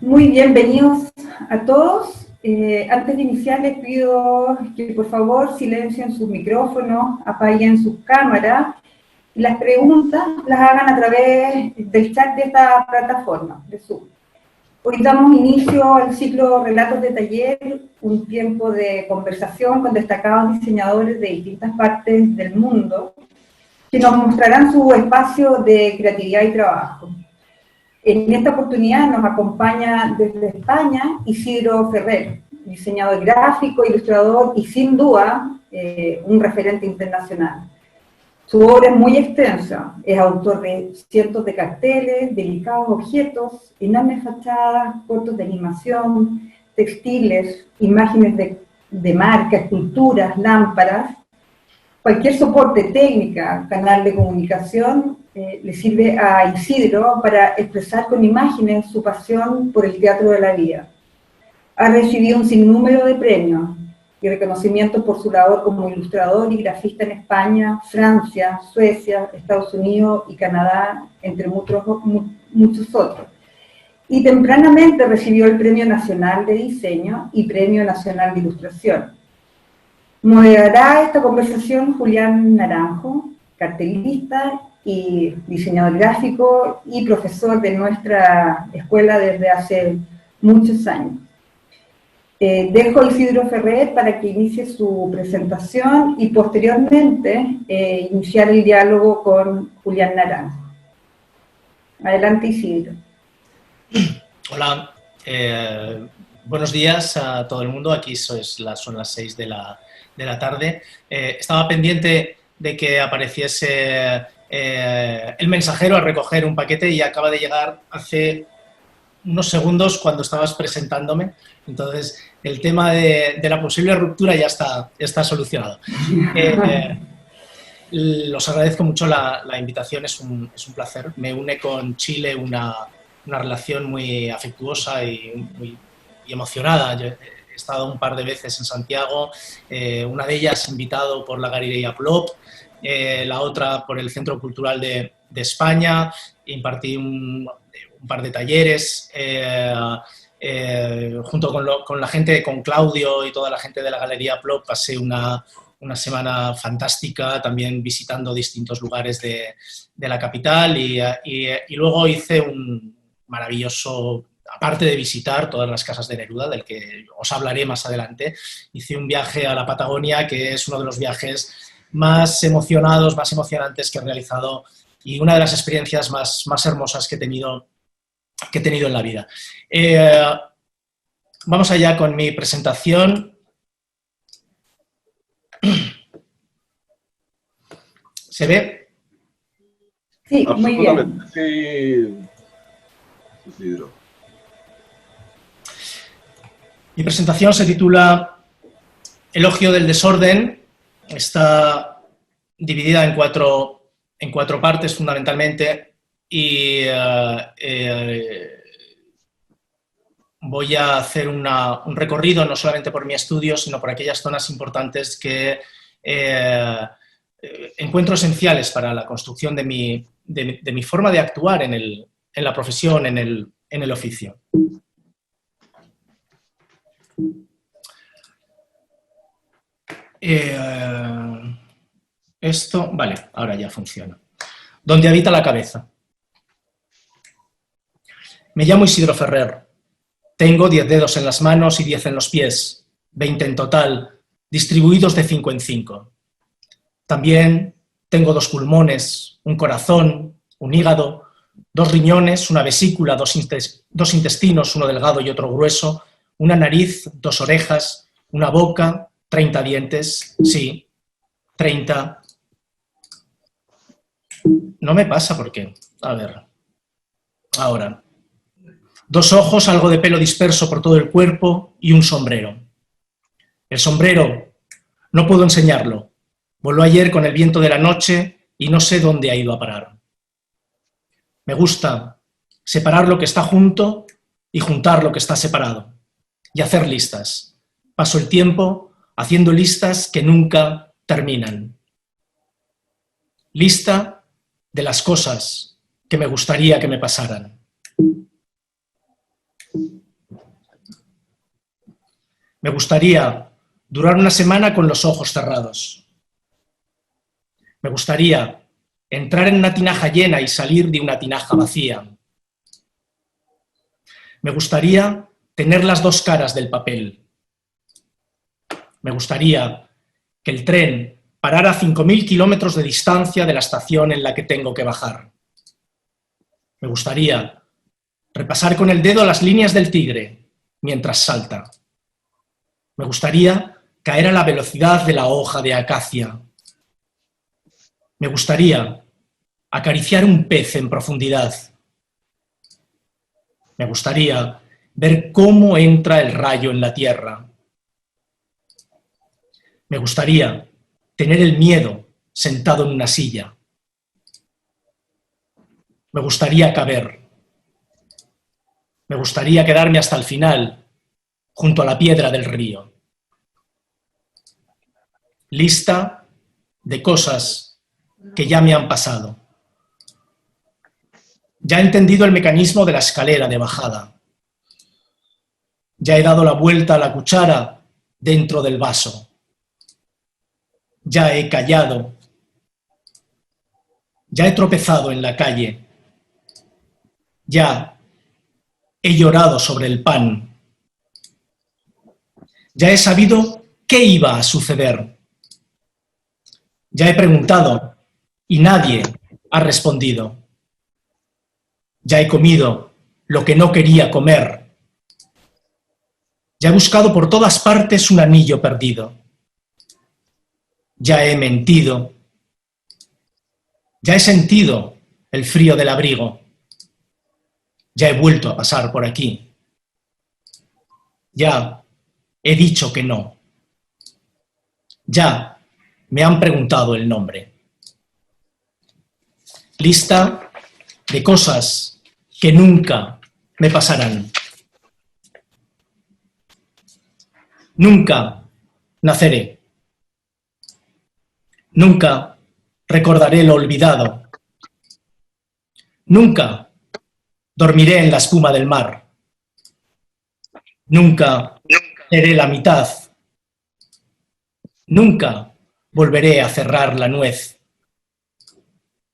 Muy bienvenidos a todos. Antes de iniciar les pido que por favor silencien sus micrófonos, apaguen sus cámaras y las preguntas las hagan a través del chat de esta plataforma, de Zoom. Hoy damos inicio al ciclo Relatos de Taller, un tiempo de conversación con destacados diseñadores de distintas partes del mundo que nos mostrarán su espacio de creatividad y trabajo. En esta oportunidad nos acompaña desde España Isidro Ferrer, diseñador gráfico, ilustrador y sin duda un referente internacional. Su obra es muy extensa, es autor de cientos de carteles, delicados objetos, enormes fachadas, cortos de animación, textiles, imágenes de marca, esculturas, lámparas. Cualquier soporte, técnica, canal de comunicación le sirve a Isidro para expresar con imágenes su pasión por el teatro de la vida. Ha recibido un sinnúmero de premios y reconocimientos por su labor como ilustrador y grafista en España, Francia, Suecia, Estados Unidos y Canadá, entre muchos otros. Y tempranamente recibió el Premio Nacional de Diseño y Premio Nacional de Ilustración. Moderará esta conversación Julián Naranjo, cartelista y diseñador gráfico y profesor de nuestra escuela desde hace muchos años. Dejo a Isidro Ferrer para que inicie su presentación y posteriormente iniciar el diálogo con Julián Naranjo. Adelante, Isidro. Hola, buenos días a todo el mundo. Aquí son las 6 de la tarde. Estaba pendiente de que apareciese el mensajero a recoger un paquete y acaba de llegar hace unos segundos cuando estabas presentándome. Entonces, el tema de la posible ruptura ya está solucionado. Los agradezco mucho la invitación, es un placer. Me une con Chile una relación muy afectuosa y muy emocionada. Yo he estado un par de veces en Santiago, una de ellas invitado por la Galería Plop, la otra por el Centro Cultural de España. Impartí un par de talleres junto con la gente, con Claudio y toda la gente de la Galería Plop. Pasé una semana fantástica también visitando distintos lugares de la capital y luego hice un maravilloso, aparte de visitar todas las casas de Neruda, del que os hablaré más adelante, hice un viaje a la Patagonia que es uno de los viajes más emocionados, más emocionantes que he realizado y una de las experiencias más hermosas que he tenido en la vida. Vamos allá con mi presentación. ¿Se ve? Sí, muy bien. Sí, Isidro. Mi presentación se titula Elogio del desorden. Está dividida en cuatro partes fundamentalmente y voy a hacer un recorrido no solamente por mi estudio, sino por aquellas zonas importantes que encuentro esenciales para la construcción de mi forma de actuar en la profesión, en el oficio. Esto, vale, ahora ya funciona. ¿Dónde habita la cabeza? Me llamo Isidro Ferrer. Tengo 10 dedos en las manos y 10 en los pies, 20 en total, distribuidos de 5 en 5. También tengo 2 pulmones, un corazón, un hígado, 2 riñones, una vesícula, 2 intestinos, uno delgado y otro grueso, una nariz, 2 orejas, una boca, 30 dientes, sí, 30. No me pasa porque, a ver, ahora. 2 ojos, algo de pelo disperso por todo el cuerpo y un sombrero. El sombrero, no puedo enseñarlo. Voló ayer con el viento de la noche y no sé dónde ha ido a parar. Me gusta separar lo que está junto y juntar lo que está separado. Y hacer listas. Paso el tiempo haciendo listas que nunca terminan. Lista de las cosas que me gustaría que me pasaran. Me gustaría durar una semana con los ojos cerrados. Me gustaría entrar en una tinaja llena y salir de una tinaja vacía. Me gustaría tener las dos caras del papel. Me gustaría que el tren parara a 5.000 kilómetros de distancia de la estación en la que tengo que bajar. Me gustaría repasar con el dedo las líneas del tigre mientras salta. Me gustaría caer a la velocidad de la hoja de acacia. Me gustaría acariciar un pez en profundidad. Me gustaría ver cómo entra el rayo en la tierra. Me gustaría tener el miedo sentado en una silla. Me gustaría caber. Me gustaría quedarme hasta el final, junto a la piedra del río. Lista de cosas que ya me han pasado. Ya he entendido el mecanismo de la escalera de bajada. Ya he dado la vuelta a la cuchara dentro del vaso. Ya he callado. Ya he tropezado en la calle. Ya he llorado sobre el pan. Ya he sabido qué iba a suceder. Ya he preguntado y nadie ha respondido. Ya he comido lo que no quería comer. Ya he buscado por todas partes un anillo perdido. Ya he mentido. Ya he sentido el frío del abrigo. Ya he vuelto a pasar por aquí. Ya he dicho que no. Ya me han preguntado el nombre. Lista de cosas que nunca me pasarán. Nunca naceré. Nunca recordaré lo olvidado. Nunca dormiré en la espuma del mar. Nunca seré la mitad. Nunca volveré a cerrar la nuez.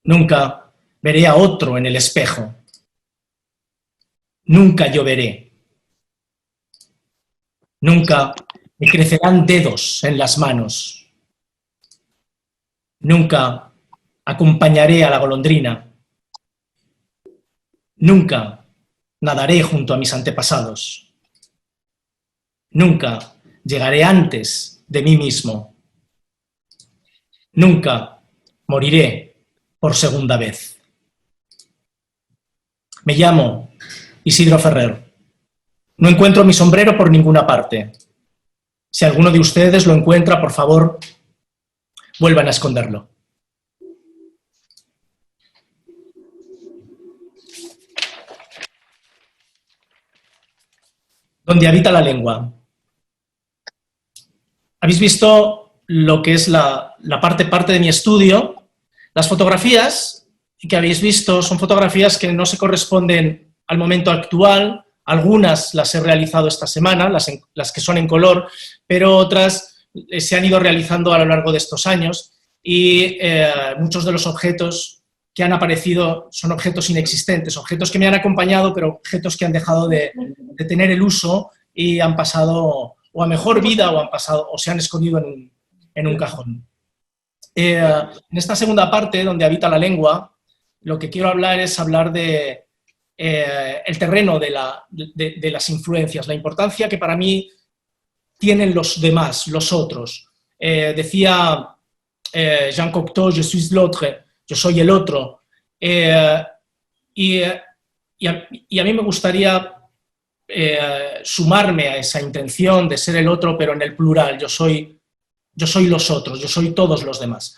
Nunca veré a otro en el espejo. Nunca lloveré. Nunca me crecerán dedos en las manos. Nunca acompañaré a la golondrina. Nunca nadaré junto a mis antepasados. Nunca llegaré antes de mí mismo. Nunca moriré por segunda vez. Me llamo Isidro Ferrer. No encuentro mi sombrero por ninguna parte. Si alguno de ustedes lo encuentra, por favor, vuelvan a esconderlo. Donde habita la lengua. ¿Habéis visto lo que es la parte de mi estudio? Las fotografías que habéis visto son fotografías que no se corresponden al momento actual. Algunas las he realizado esta semana, las que son en color, pero otras se han ido realizando a lo largo de estos años y muchos de los objetos que han aparecido son objetos inexistentes, objetos que me han acompañado, pero objetos que han dejado de tener el uso y han pasado o a mejor vida o se han escondido en un cajón. En esta segunda parte, donde habita la lengua, lo que quiero hablar es hablar de el terreno de las influencias, la importancia que para mí tienen los demás, los otros. Decía Jean Cocteau, je suis l'autre, yo soy el otro. Y a mí me gustaría sumarme a esa intención de ser el otro, pero en el plural. Yo soy los otros, yo soy todos los demás.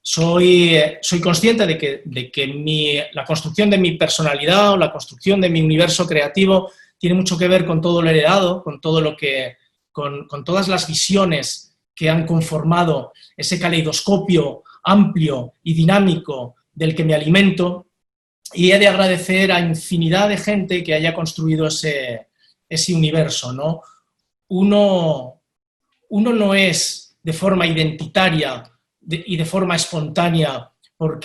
Soy consciente de que la construcción de mi personalidad o la construcción de mi universo creativo tiene mucho que ver con todo lo heredado, con todas las visiones que han conformado ese caleidoscopio amplio y dinámico del que me alimento, y he de agradecer a infinidad de gente que haya construido ese ese universo, ¿no? Uno no es de forma identitaria y de forma espontánea por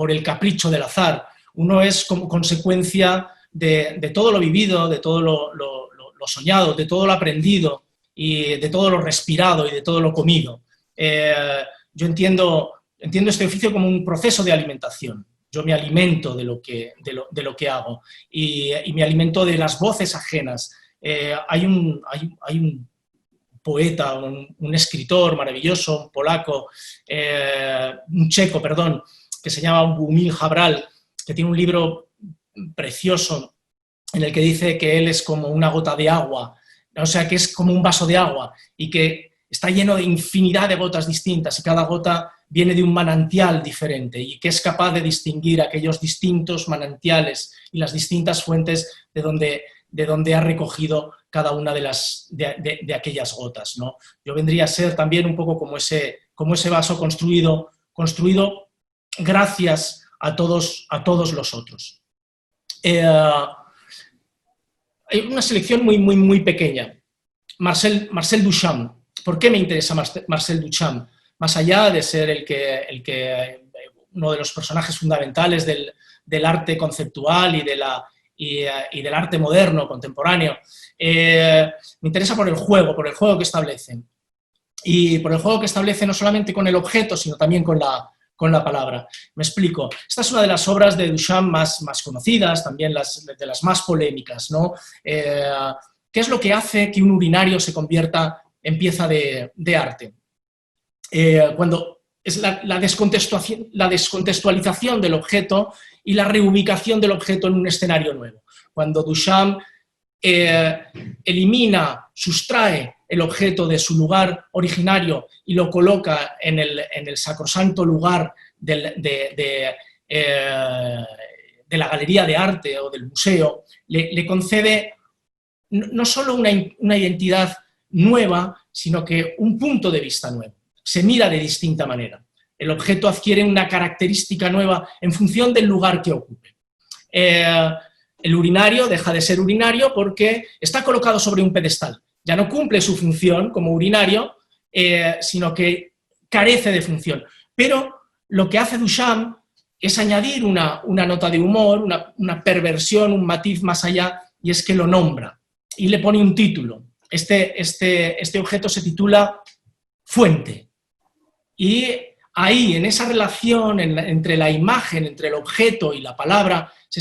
el capricho del azar. Uno es como consecuencia de todo lo vivido, de todo lo soñado, de todo lo aprendido y de todo lo respirado y de todo lo comido. Yo entiendo este oficio como un proceso de alimentación. Yo me alimento de lo que hago y me alimento de las voces ajenas. Hay un poeta, un escritor maravilloso, un polaco, un checo, perdón, que se llama Boumil Jabral, que tiene un libro precioso en el que dice que él es como una gota de agua, o sea, que es como un vaso de agua y que está lleno de infinidad de gotas distintas y cada gota viene de un manantial diferente y que es capaz de distinguir aquellos distintos manantiales y las distintas fuentes de donde ha recogido cada una de aquellas gotas, ¿no? Yo vendría a ser también un poco como ese vaso construido gracias a todos los otros. Hay una selección muy pequeña. Marcel Duchamp. ¿Por qué me interesa Marcel Duchamp? Más allá de ser uno de los personajes fundamentales del arte conceptual y del arte moderno, contemporáneo, me interesa por el juego que establecen. Y por el juego que establece no solamente con el objeto, sino también con la palabra. Me explico. Esta es una de las obras de Duchamp más conocidas, también de las más polémicas, ¿no? ¿Qué es lo que hace que un urinario se convierta en pieza de arte? Cuando es la descontextualización del objeto y la reubicación del objeto en un escenario nuevo. Cuando Duchamp sustrae el objeto de su lugar originario y lo coloca en el sacrosanto lugar de la galería de arte o del museo, le concede no solo una identidad nueva, sino que un punto de vista nuevo. Se mira de distinta manera. El objeto adquiere una característica nueva en función del lugar que ocupe. El urinario deja de ser urinario porque está colocado sobre un pedestal. Ya no cumple su función como urinario, sino que carece de función. Pero lo que hace Duchamp es añadir una nota de humor, una perversión, un matiz más allá, y es que lo nombra y le pone un título. Este objeto se titula Fuente. Y ahí, en esa relación entre la imagen, entre el objeto y la palabra, se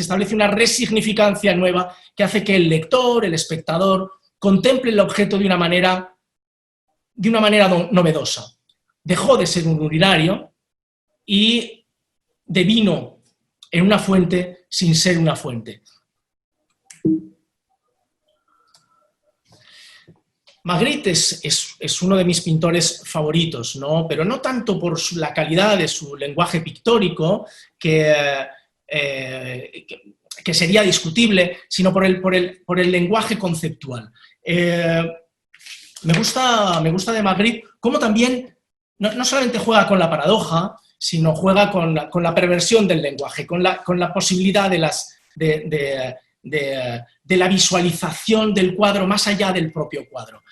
establece una resignificancia nueva que hace que el lector, el espectador, contemple el objeto de una manera novedosa. Dejó de ser un urinario y devino en una fuente sin ser una fuente. Magritte es uno de mis pintores favoritos, ¿no? Pero no tanto por la calidad de su lenguaje pictórico, que sería discutible, sino por el lenguaje conceptual. Me gusta de Magritte cómo también no solamente juega con la paradoja, sino juega con la perversión del lenguaje, con la posibilidad de la visualización del cuadro más allá del propio cuadro,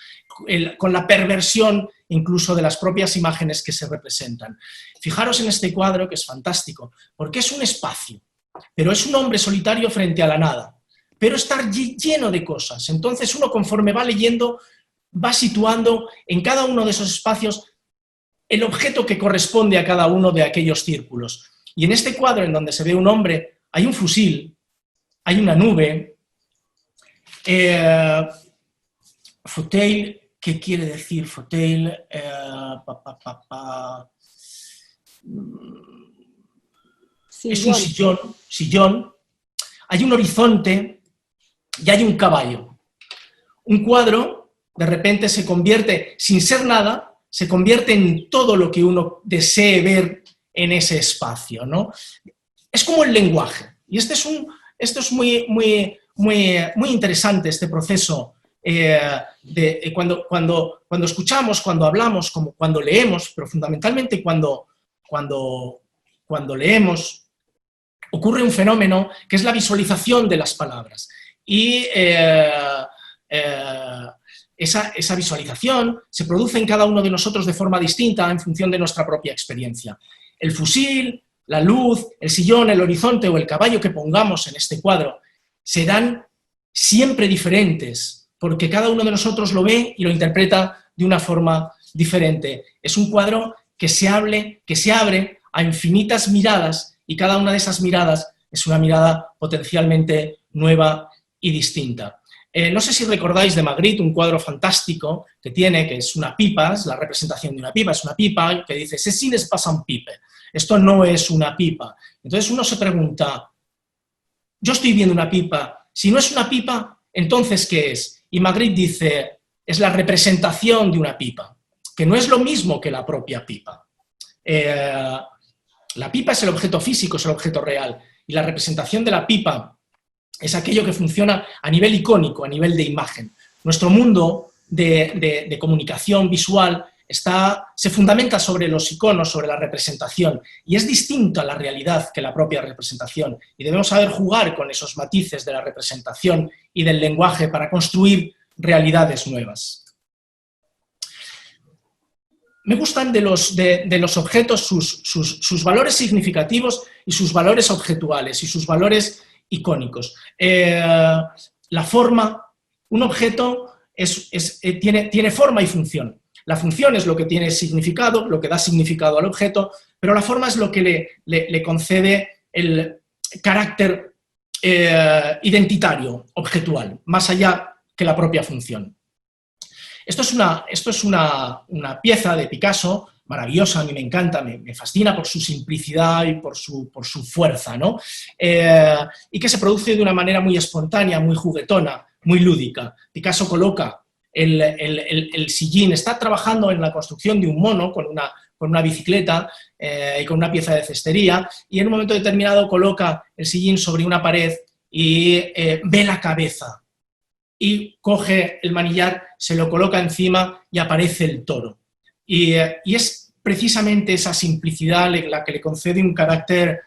con la perversión incluso de las propias imágenes que se representan. Fijaros en este cuadro, que es fantástico, porque es un espacio, pero es un hombre solitario frente a la nada, pero está lleno de cosas. Entonces uno, conforme va leyendo, va situando en cada uno de esos espacios el objeto que corresponde a cada uno de aquellos círculos. Y en este cuadro, en donde se ve un hombre, hay un fusil, hay una nube. Fauteuil, ¿qué quiere decir fauteuil? Es un sillón. Hay un horizonte y hay un caballo. Un cuadro, de repente, se convierte, sin ser nada, se convierte en todo lo que uno desee ver en ese espacio, ¿no? Es como el lenguaje. Y esto es muy interesante, este proceso cuando escuchamos, cuando hablamos, cuando leemos, pero fundamentalmente cuando leemos, ocurre un fenómeno que es la visualización de las palabras. y esa visualización se produce en cada uno de nosotros de forma distinta en función de nuestra propia experiencia. El fusil, la luz, el sillón, el horizonte o el caballo que pongamos en este cuadro serán siempre diferentes, porque cada uno de nosotros lo ve y lo interpreta de una forma diferente. Es un cuadro que se abre a infinitas miradas, y cada una de esas miradas es una mirada potencialmente nueva y distinta. No sé si recordáis de Magritte un cuadro fantástico que tiene, que es una pipa, es la representación de una pipa, es una pipa que dice «Ceci n'est pas un pipe», esto no es una pipa. Entonces uno se pregunta, yo estoy viendo una pipa, si no es una pipa, entonces ¿qué es? Y Magritte dice, es la representación de una pipa, que no es lo mismo que la propia pipa. La pipa es el objeto físico, es el objeto real, y la representación de la pipa es aquello que funciona a nivel icónico, a nivel de imagen. Nuestro mundo de comunicación visual se fundamenta sobre los iconos, sobre la representación, y es distinto a la realidad que la propia representación, y debemos saber jugar con esos matices de la representación y del lenguaje para construir realidades nuevas. Me gustan de los objetos sus valores significativos y sus valores objetuales y sus valores icónicos. La forma, un objeto tiene forma y función. La función es lo que tiene significado, lo que da significado al objeto, pero la forma es lo que le concede el carácter identitario, objetual, más allá que la propia función. Esto es una pieza de Picasso maravillosa, a mí me encanta, me fascina por su simplicidad y por su fuerza, ¿no? Y que se produce de una manera muy espontánea, muy juguetona, muy lúdica. Picasso coloca el sillín, está trabajando en la construcción de un mono con una bicicleta y con una pieza de cestería, y en un momento determinado coloca el sillín sobre una pared y ve la cabeza. Y coge el manillar, se lo coloca encima y aparece el toro. Y es precisamente esa simplicidad la que le concede un carácter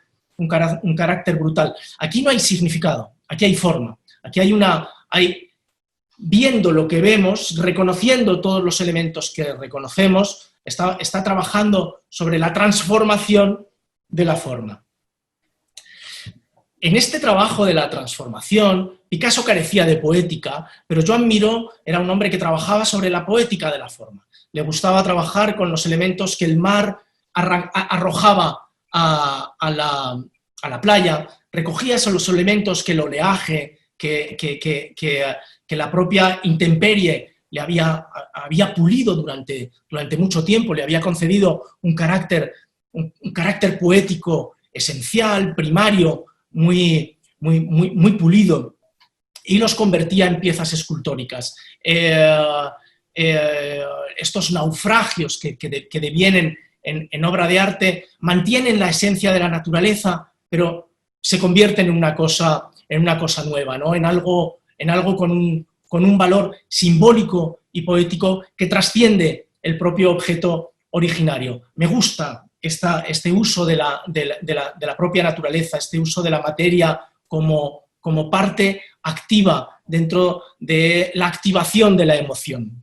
brutal. Aquí no hay significado, aquí hay forma, aquí viendo lo que vemos, reconociendo todos los elementos que reconocemos, está trabajando sobre la transformación de la forma. En este trabajo de la transformación, Picasso carecía de poética, pero Joan Miró era un hombre que trabajaba sobre la poética de la forma. Le gustaba trabajar con los elementos que el mar arrojaba a la playa, recogía esos elementos que el oleaje, que la propia intemperie le había pulido durante mucho tiempo, le había concedido un carácter poético esencial, primario, muy pulido, y los convertía en piezas escultóricas. Estos naufragios que devienen en obra de arte mantienen la esencia de la naturaleza, pero se convierten en una cosa nueva, ¿no? en algo con un valor simbólico y poético que trasciende el propio objeto originario. Me gusta este uso de la propia naturaleza, este uso de la materia como parte activa dentro de la activación de la emoción.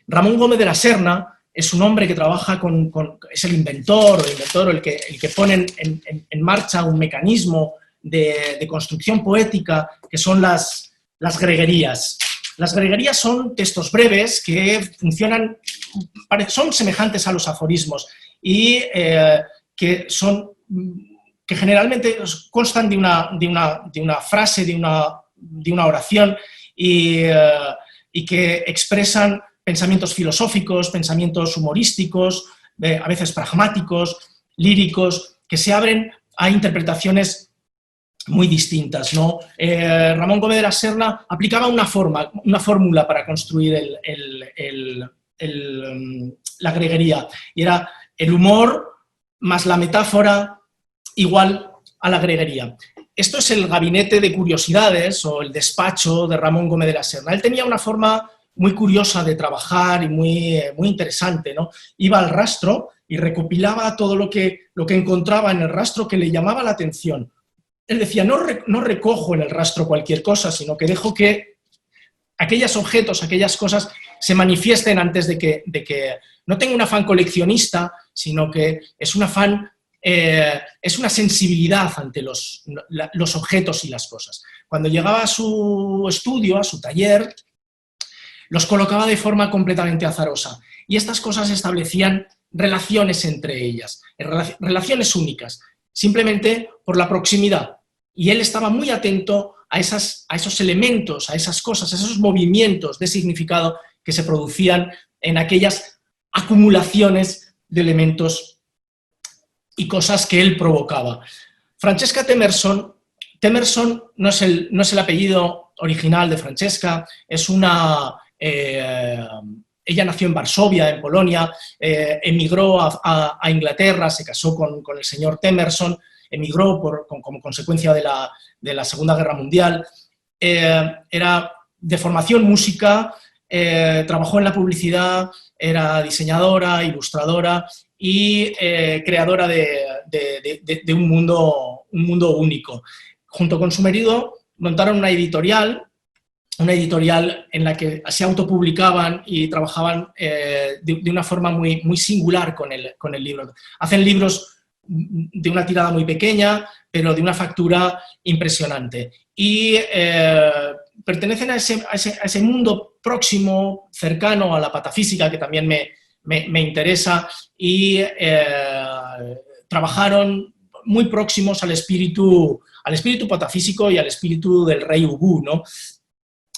Ramón Gómez de la Serna es un hombre que trabaja es el inventor el que pone en marcha un mecanismo de construcción poética que son las greguerías. Las greguerías son textos breves que son semejantes a los aforismos y que generalmente constan de una frase, de una oración y que expresan pensamientos filosóficos, pensamientos humorísticos, a veces pragmáticos, líricos, que se abren a interpretaciones muy distintas, ¿no? Ramón Gómez de la Serna aplicaba una fórmula para construir la greguería, y era el humor más la metáfora igual a la greguería. Esto es el gabinete de curiosidades o el despacho de Ramón Gómez de la Serna. Él tenía una forma muy curiosa de trabajar y muy interesante, ¿no? Iba al rastro y recopilaba todo lo que encontraba en el rastro que le llamaba la atención. él decía, no recojo en el rastro cualquier cosa, sino que dejo que aquellos objetos, aquellas cosas se manifiesten antes de que no tenga un afán coleccionista, sino que es un afán, es una sensibilidad ante los objetos y las cosas. Cuando llegaba a su estudio, a su taller, los colocaba de forma completamente azarosa y estas cosas establecían relaciones entre ellas, relaciones únicas, simplemente por la proximidad. Y él estaba muy atento a esos elementos, a esas cosas, a esos movimientos de significado que se producían en aquellas acumulaciones de elementos y cosas que él provocaba. Francesca Temerson no es el apellido original de Francesca, es una... ella nació en Varsovia, en Polonia, emigró a Inglaterra, se casó con el señor Temerson, emigró como consecuencia de la Segunda Guerra Mundial, era de formación música, trabajó en la publicidad, era diseñadora, ilustradora y creadora de un mundo único. Junto con su marido montaron una editorial en la que se autopublicaban y trabajaban de una forma muy singular con el libro. Hacen libros de una tirada muy pequeña, pero de una factura impresionante. Y pertenecen a ese mundo próximo, cercano a la patafísica, que también me interesa, y trabajaron muy próximos al espíritu patafísico y al espíritu del rey Ubu, ¿no?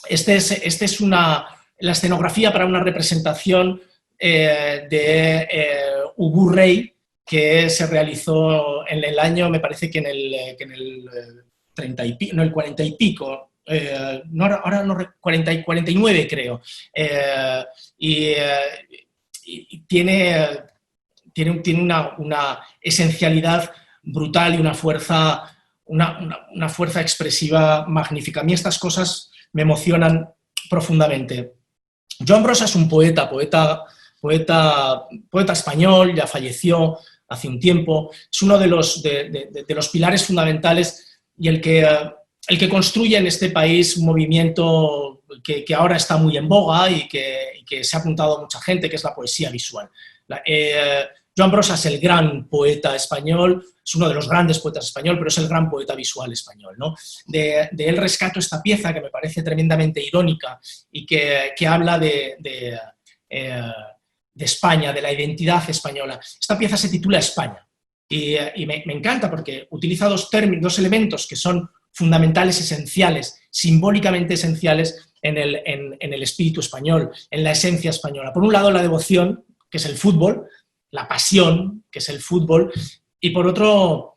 Esta es la escenografía para una representación de Ubu Rey, que se realizó en el año, me parece que en el 30 y pico, no, el 40 y pico, ahora no, 49 creo, y tiene una esencialidad brutal y una fuerza expresiva magnífica. A mí estas cosas me emocionan profundamente. Joan Brossa es un poeta español, ya falleció hace un tiempo, es uno de los pilares fundamentales y el que construye en este país un movimiento que ahora está muy en boga y que se ha apuntado a mucha gente, que es la poesía visual. Joan Brossa es el gran poeta español, es uno de los grandes poetas españoles, pero es el gran poeta visual español, ¿no? De él rescato esta pieza que me parece tremendamente irónica y que habla de España, de la identidad española. Esta pieza se titula España y me encanta porque utiliza dos elementos que son fundamentales, esenciales, simbólicamente esenciales en el espíritu español, en la esencia española. Por un lado, la devoción, que es el fútbol, la pasión, que es el fútbol, y por otro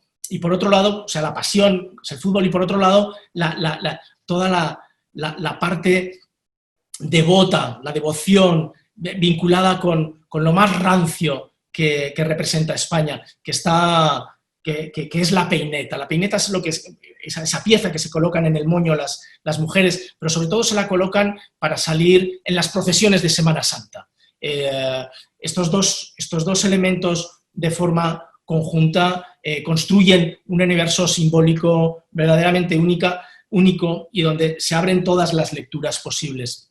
lado, o sea, la pasión es el fútbol, y por otro lado, toda la parte devota, la devoción vinculada con lo más rancio que representa España, que es la peineta. La peineta es esa pieza que se colocan en el moño las mujeres, pero sobre todo se la colocan para salir en las procesiones de Semana Santa. Estos dos elementos de forma conjunta construyen un universo simbólico verdaderamente único y donde se abren todas las lecturas posibles.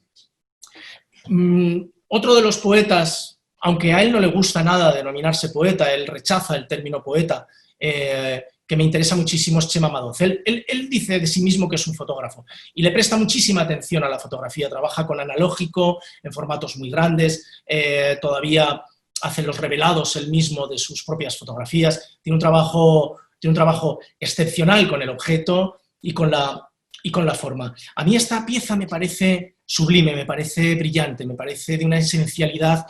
Otro de los poetas, aunque a él no le gusta nada denominarse poeta, él rechaza el término poeta, que me interesa muchísimo, es Chema Madoz. Él dice de sí mismo que es un fotógrafo y le presta muchísima atención a la fotografía, trabaja con analógico en formatos muy grandes, todavía hace los revelados él mismo de sus propias fotografías, tiene un trabajo excepcional con el objeto y con la forma. A mí esta pieza me parece sublime, me parece brillante, me parece de una esencialidad.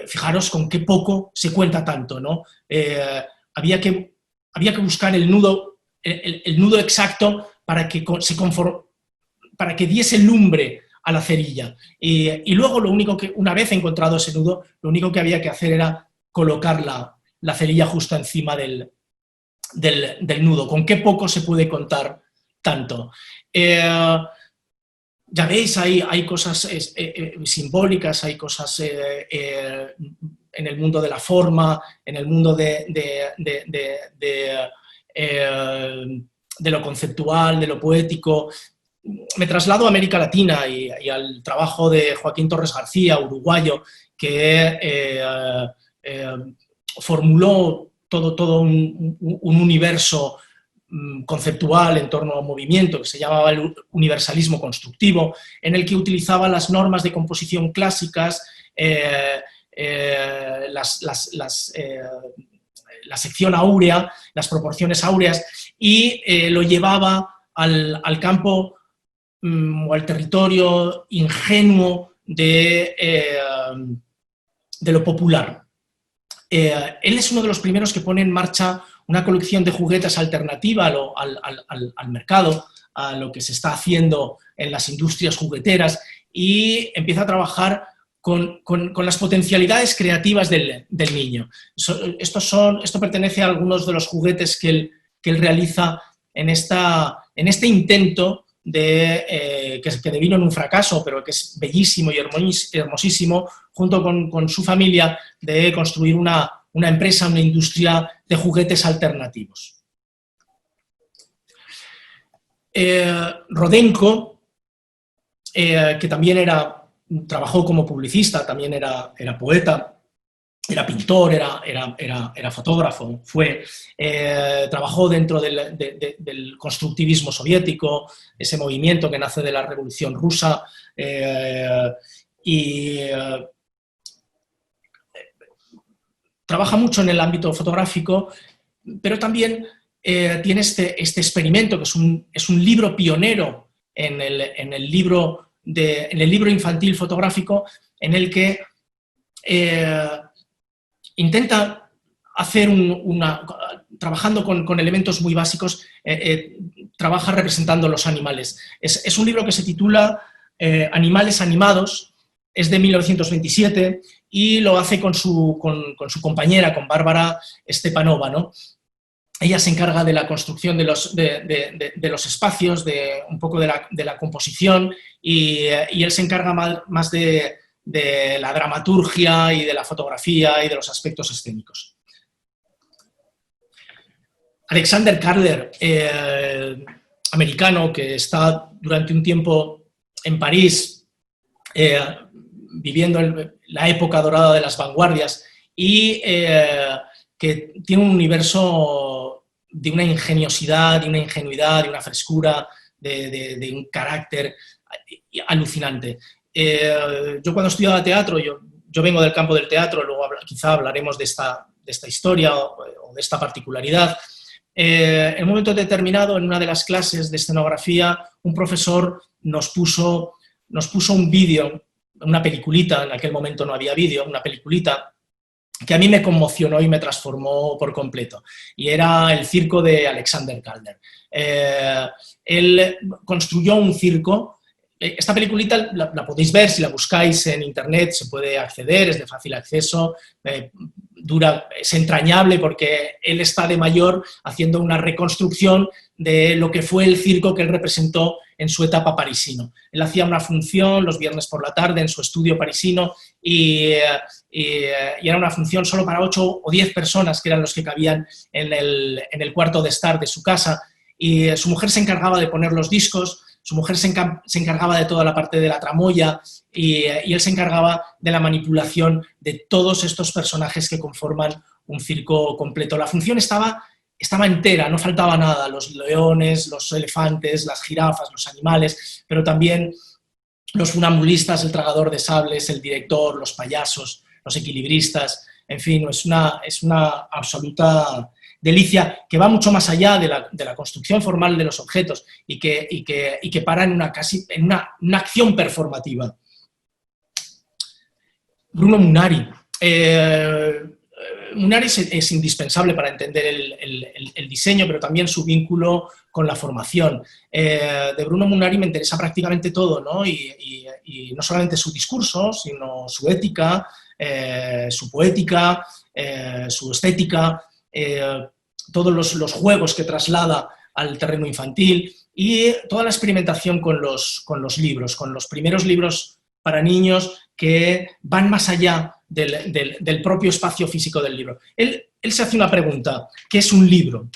Fijaros con qué poco se cuenta tanto, ¿no? Había que buscar el nudo exacto para que diese lumbre a la cerilla. Y luego una vez encontrado ese nudo, lo único que había que hacer era colocar la cerilla justo encima del nudo. Con qué poco se puede contar tanto. Ya veis, hay cosas simbólicas, hay cosas en el mundo de la forma, en el mundo de de lo conceptual, de lo poético. Me traslado a América Latina y al trabajo de Joaquín Torres García, uruguayo, que formuló todo un universo conceptual en torno a un movimiento que se llamaba el universalismo constructivo, en el que utilizaba las normas de composición clásicas, la sección áurea, las proporciones áureas, y lo llevaba al campo o al territorio ingenuo de lo popular. Él es uno de los primeros que pone en marcha una colección de juguetes alternativa al mercado, a lo que se está haciendo en las industrias jugueteras, y empieza a trabajar con las potencialidades creativas del niño. Esto pertenece a algunos de los juguetes que él realiza en este intento que devino en un fracaso, pero que es bellísimo y hermosísimo, junto con su familia, de construir una empresa, una industria de juguetes alternativos. Rodenko, que también trabajó como publicista, también era poeta, era pintor, era fotógrafo, trabajó dentro del constructivismo soviético, ese movimiento que nace de la Revolución Rusa, trabaja mucho en el ámbito fotográfico, pero también tiene este experimento, que es un libro pionero en el libro infantil fotográfico, en el que intenta hacer trabajando con elementos muy básicos, trabaja representando los animales. Es un libro que se titula Animales animados, es de 1927, y lo hace con su compañera, con Bárbara Stepanova, ¿no? Ella se encarga de la construcción de los espacios, un poco de la composición, y él se encarga más de la dramaturgia y de la fotografía y de los aspectos escénicos. Alexander Calder, americano, que está durante un tiempo en París, viviendo la época dorada de las vanguardias, y que tiene un universo de una ingeniosidad, de una ingenuidad, de una frescura, de un carácter alucinante. Yo cuando estudiaba teatro, yo vengo del campo del teatro, luego quizá hablaremos de esta historia o de esta particularidad. En un momento determinado, en una de las clases de escenografía, un profesor nos puso un vídeo, una peliculita, en aquel momento no había vídeo, una peliculita, que a mí me conmocionó y me transformó por completo, y era el circo de Alexander Calder. Él construyó un circo. Esta peliculita la podéis ver si la buscáis en internet, se puede acceder, es de fácil acceso, es entrañable porque él está de mayor haciendo una reconstrucción de lo que fue el circo que él representó en su etapa parisino. Él hacía una función los viernes por la tarde en su estudio parisino y era una función solo para 8 o 10 personas, que eran los que cabían en el cuarto de estar de su casa, y su mujer se encargaba de poner los discos. Su mujer se encargaba de toda la parte de la tramoya y él se encargaba de la manipulación de todos estos personajes que conforman un circo completo. La función estaba entera, no faltaba nada, los leones, los elefantes, las jirafas, los animales, pero también los funambulistas, el tragador de sables, el director, los payasos, los equilibristas, en fin, es una absoluta delicia que va mucho más allá de la construcción formal de los objetos y que para en una acción performativa. Bruno Munari. Munari es indispensable para entender el diseño, pero también su vínculo con la formación. De Bruno Munari me interesa prácticamente todo, ¿no? Y no solamente su discurso, sino su ética, su poética, su estética, todos los juegos que traslada al terreno infantil y toda la experimentación con los libros, con los primeros libros para niños que van más allá del propio espacio físico del libro. Él se hace una pregunta: ¿qué es un libro?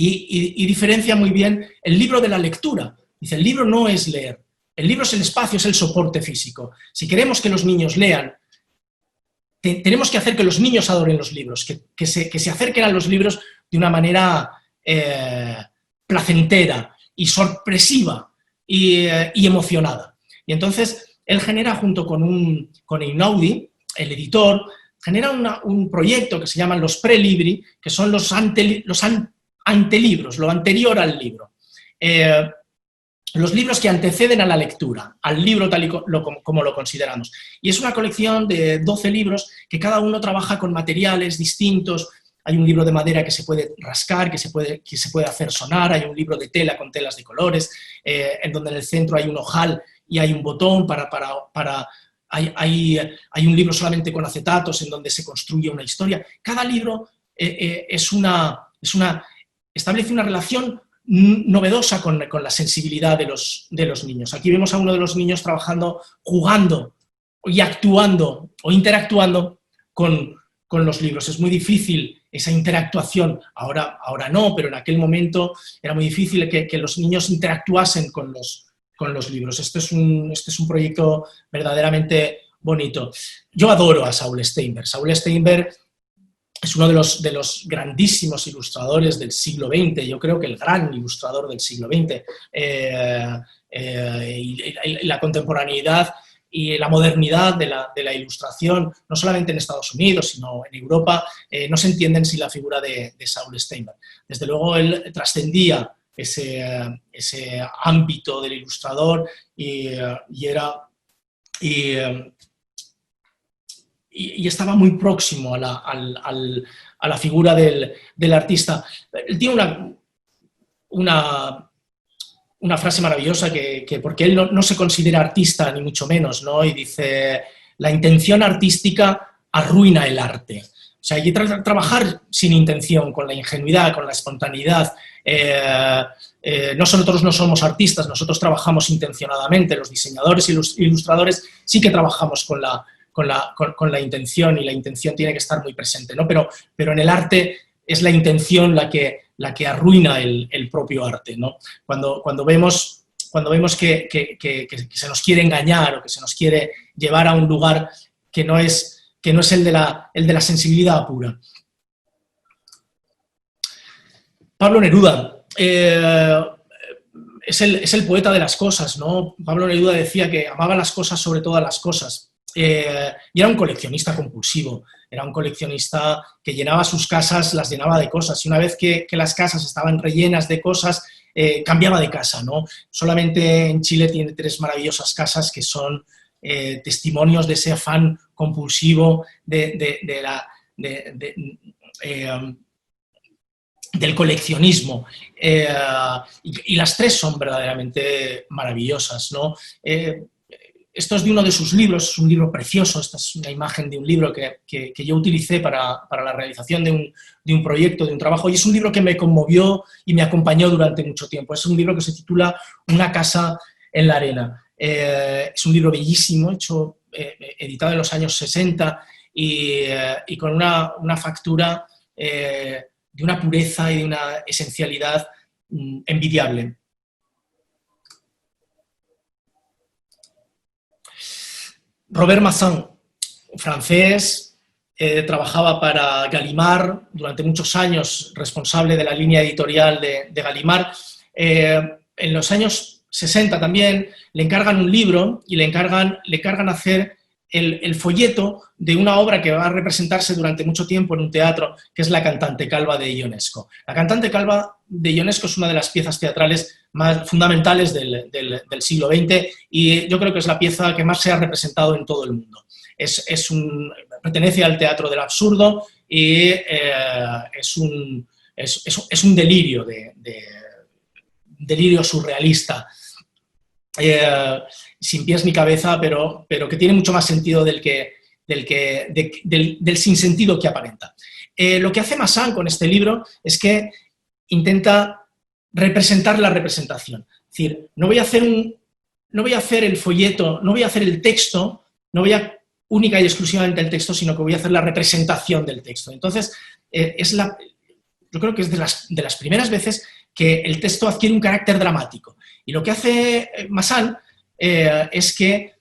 y diferencia muy bien el libro de la lectura. Dice, el libro no es leer, el libro es el espacio, es el soporte físico. Si queremos que los niños lean, tenemos que hacer que los niños adoren los libros, que se acerquen a los libros de una manera placentera y sorpresiva y emocionada. Y entonces él genera, junto con Einaudi, el editor, genera un proyecto que se llaman los prelibri, que son los antelibros, lo anterior al libro. Los libros que anteceden a la lectura, al libro tal y como lo consideramos. Y es una colección de 12 libros que cada uno trabaja con materiales distintos. Hay un libro de madera que se puede rascar, que se puede hacer sonar, hay un libro de tela con telas de colores, en donde en el centro hay un ojal y hay un botón hay un libro solamente con acetatos en donde se construye una historia. Cada libro establece una relación novedosa con la sensibilidad de los niños. Aquí vemos a uno de los niños trabajando, jugando y actuando o interactuando con los libros. Es muy difícil esa interactuación, ahora no, pero en aquel momento era muy difícil que los niños interactuasen con los libros. Este es un proyecto verdaderamente bonito. Yo adoro a Saul Steinberg. Saul Steinberg es uno de los grandísimos ilustradores del siglo XX, yo creo que el gran ilustrador del siglo XX. Y la contemporaneidad y la modernidad de la ilustración, no solamente en Estados Unidos, sino en Europa, no se entienden sin la figura de Saul Steinberg. Desde luego, él trascendía ese ámbito del ilustrador y estaba muy próximo a la figura del artista. Él tiene una frase maravillosa porque él no se considera artista, ni mucho menos, ¿no? Y dice, la intención artística arruina el arte. O sea, hay que trabajar sin intención, con la ingenuidad, con la espontaneidad. Nosotros no somos artistas, nosotros trabajamos intencionadamente. Los diseñadores y los ilustradores sí que trabajamos con la intención, y la intención tiene que estar muy presente, ¿no? Pero en el arte es la intención la que arruina el propio arte, ¿no? Cuando vemos que se nos quiere engañar o que se nos quiere llevar a un lugar que no es el de la sensibilidad pura. Pablo Neruda es el poeta de las cosas, ¿no? Pablo Neruda decía que amaba las cosas sobre todas las cosas. Y era un coleccionista compulsivo, era un coleccionista que llenaba sus casas, las llenaba de cosas, y una vez que las casas estaban rellenas de cosas, cambiaba de casa, ¿no? Solamente en Chile tiene 3 maravillosas casas que son testimonios de ese afán compulsivo del coleccionismo, y las 3 son verdaderamente maravillosas, ¿no? Esto es de uno de sus libros, es un libro precioso. Esta es una imagen de un libro que yo utilicé para la realización de un proyecto, de un trabajo, y es un libro que me conmovió y me acompañó durante mucho tiempo. Es un libro que se titula Una casa en la arena. Es un libro bellísimo, editado en los años 60 y con una factura de una pureza y de una esencialidad envidiable. Robert Massin, francés, trabajaba para Gallimard durante muchos años, responsable de la línea editorial de Gallimard. En los años 60 también le encargan un libro y le encargan hacer el folleto de una obra que va a representarse durante mucho tiempo en un teatro, que es La cantante calva de Ionesco. La cantante calva de Ionesco es una de las piezas teatrales más fundamentales del siglo XX, y yo creo que es la pieza que más se ha representado en todo el mundo. Pertenece al teatro del absurdo y es un delirio, delirio surrealista, sin pies ni cabeza, pero que tiene mucho más sentido del sinsentido que aparenta. Lo que hace Massin con este libro es que intenta representar la representación. Es decir, no voy a hacer el folleto, no voy a hacer el texto, no voy a única y exclusivamente el texto, sino que voy a hacer la representación del texto. Entonces, yo creo que es de las primeras veces que el texto adquiere un carácter dramático. Y lo que hace Massan es que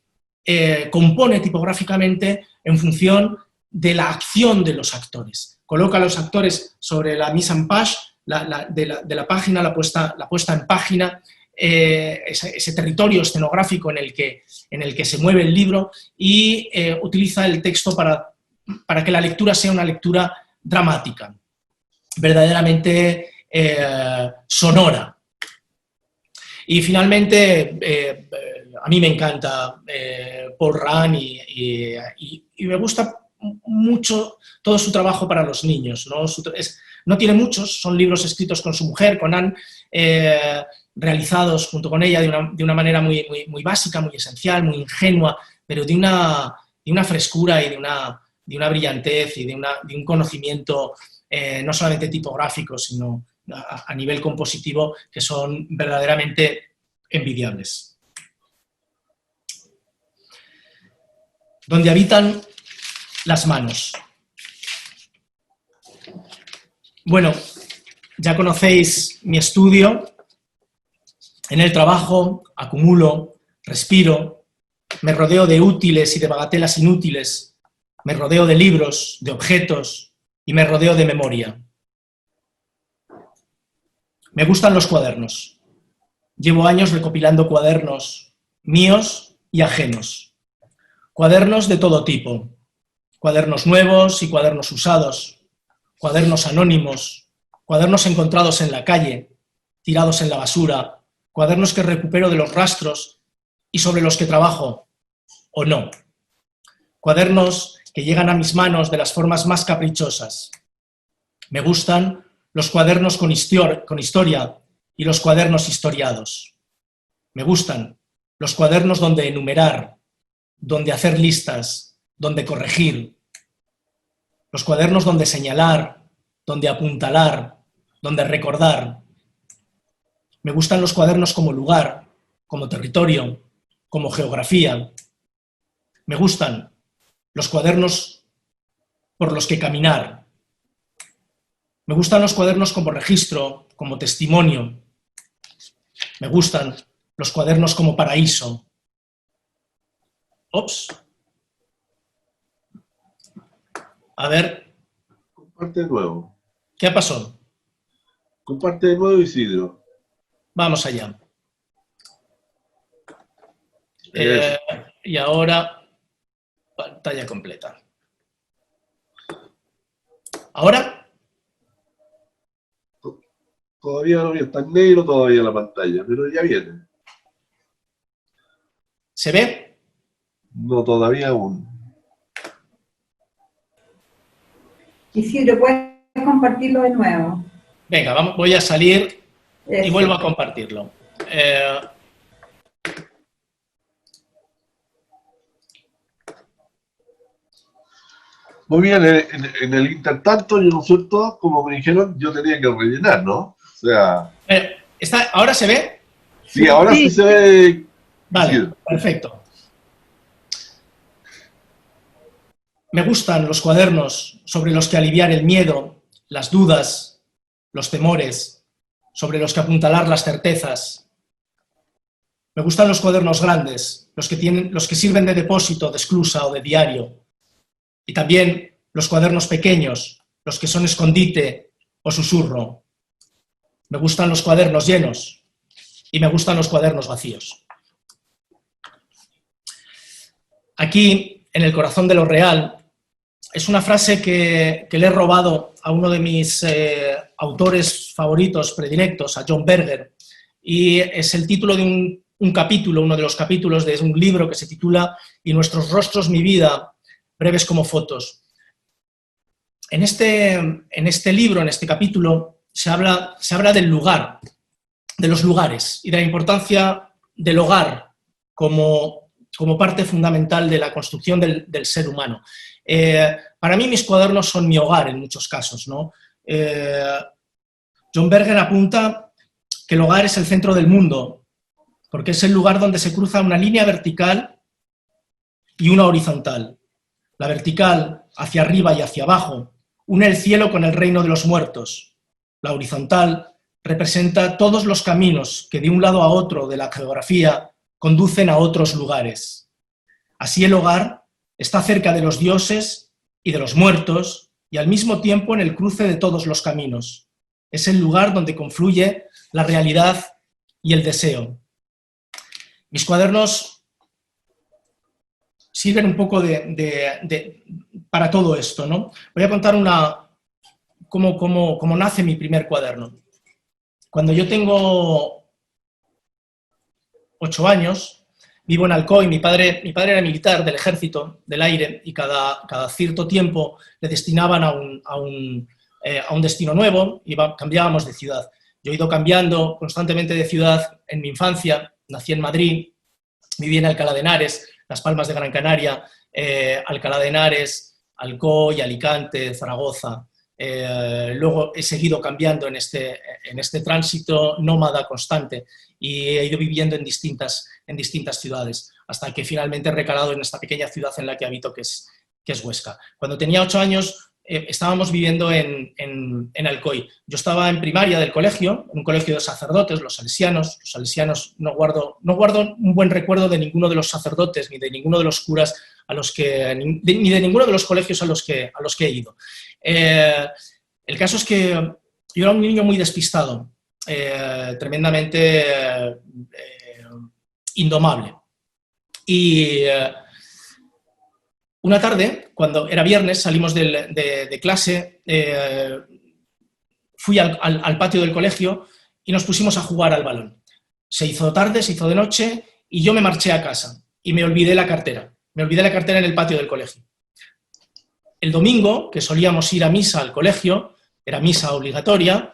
compone tipográficamente en función de la acción de los actores. Coloca a los actores sobre la mise en page de la página, la puesta en página, ese territorio escenográfico en el que se mueve el libro, y utiliza el texto para que la lectura sea una lectura dramática, verdaderamente sonora. Y finalmente, a mí me encanta Paul Rand y me gusta mucho todo su trabajo para los niños, ¿no? No tiene muchos, son libros escritos con su mujer, con Anne, realizados junto con ella de una manera muy básica, muy esencial, muy ingenua, pero de una frescura y de una brillantez y de un conocimiento no solamente tipográfico, sino a nivel compositivo, que son verdaderamente envidiables. Donde habitan las manos. Bueno, ya conocéis mi estudio. En el trabajo acumulo, respiro, me rodeo de útiles y de bagatelas inútiles, me rodeo de libros, de objetos y me rodeo de memoria. Me gustan los cuadernos. Llevo años recopilando cuadernos míos y ajenos. Cuadernos de todo tipo. Cuadernos nuevos y cuadernos usados. Cuadernos anónimos. Cuadernos encontrados en la calle, tirados en la basura. Cuadernos que recupero de los rastros y sobre los que trabajo, o no. Cuadernos que llegan a mis manos de las formas más caprichosas. Me gustan los cuadernos con historia y los cuadernos historiados. Me gustan los cuadernos donde enumerar, donde hacer listas, donde corregir. Los cuadernos donde señalar, donde apuntalar, donde recordar. Me gustan los cuadernos como lugar, como territorio, como geografía. Me gustan los cuadernos por los que caminar. Me gustan los cuadernos como registro, como testimonio. Me gustan los cuadernos como paraíso. Ops. A ver. Comparte de nuevo. ¿Qué pasó? Comparte de nuevo, Isidro. Vamos allá. Y ahora, pantalla completa. ¿Ahora? Todavía no está en negro todavía la pantalla, pero ya viene. ¿Se ve? No, todavía aún. Isidro, ¿puedes compartirlo de nuevo? Venga, voy a salir y Eso. vuelvo a compartirlo. Muy bien, en el intertanto, yo no sé todo, como me dijeron, yo tenía que rellenar, ¿no? O sea... ¿Ahora se ve? Sí, ahora sí se ve. Vale, Sí. perfecto. Me gustan los cuadernos sobre los que aliviar el miedo, las dudas, los temores, sobre los que apuntalar las certezas. Me gustan los cuadernos grandes, los que sirven de depósito, de esclusa o de diario. Y también los cuadernos pequeños, los que son escondite o susurro. Me gustan los cuadernos llenos y me gustan los cuadernos vacíos. Aquí, en el corazón de lo real, es una frase que le he robado a uno de mis autores favoritos, predilectos, a John Berger, y es el título de un capítulo, uno de los capítulos de un libro que se titula «Y nuestros rostros, mi vida, breves como fotos». En este libro, en este capítulo, se habla del lugar, de los lugares y de la importancia del hogar como parte fundamental de la construcción del ser humano. Para mí mis cuadernos son mi hogar en muchos casos, ¿no? John Berger apunta que el hogar es el centro del mundo, porque es el lugar donde se cruza una línea vertical y una horizontal. La vertical, hacia arriba y hacia abajo, une el cielo con el reino de los muertos, La horizontal representa todos los caminos que de un lado a otro de la geografía conducen a otros lugares. Así el hogar está cerca de los dioses y de los muertos y al mismo tiempo en el cruce de todos los caminos. Es el lugar donde confluye la realidad y el deseo. Mis cuadernos sirven un poco para todo esto, ¿no? Voy a contar cómo nace mi primer cuaderno. Cuando yo tengo 8 años, vivo en Alcoy, mi padre era militar del ejército, del aire, y cada cierto tiempo le destinaban a un destino nuevo y cambiábamos de ciudad. Yo he ido cambiando constantemente de ciudad en mi infancia, nací en Madrid, viví en Alcalá de Henares, Las Palmas de Gran Canaria, Alcalá de Henares, Alcoy, Alicante, Zaragoza. Luego he seguido cambiando en este tránsito nómada constante y he ido viviendo en distintas ciudades, hasta que finalmente he recalado en esta pequeña ciudad en la que habito, que es Huesca. Cuando tenía 8 años estábamos viviendo en Alcoy. Yo estaba en primaria del colegio, en un colegio de sacerdotes, los salesianos. Los salesianos no guardo un buen recuerdo de ninguno de los sacerdotes, ni de ninguno de los curas ni de ninguno de los colegios a los que he ido. El caso es que yo era un niño muy despistado, tremendamente indomable. Y una tarde, cuando era viernes, salimos de clase, fui al patio del colegio y nos pusimos a jugar al balón. Se hizo tarde, se hizo de noche y yo me marché a casa y me olvidé la cartera. Me olvidé la cartera en el patio del colegio. El domingo, que solíamos ir a misa al colegio, era misa obligatoria,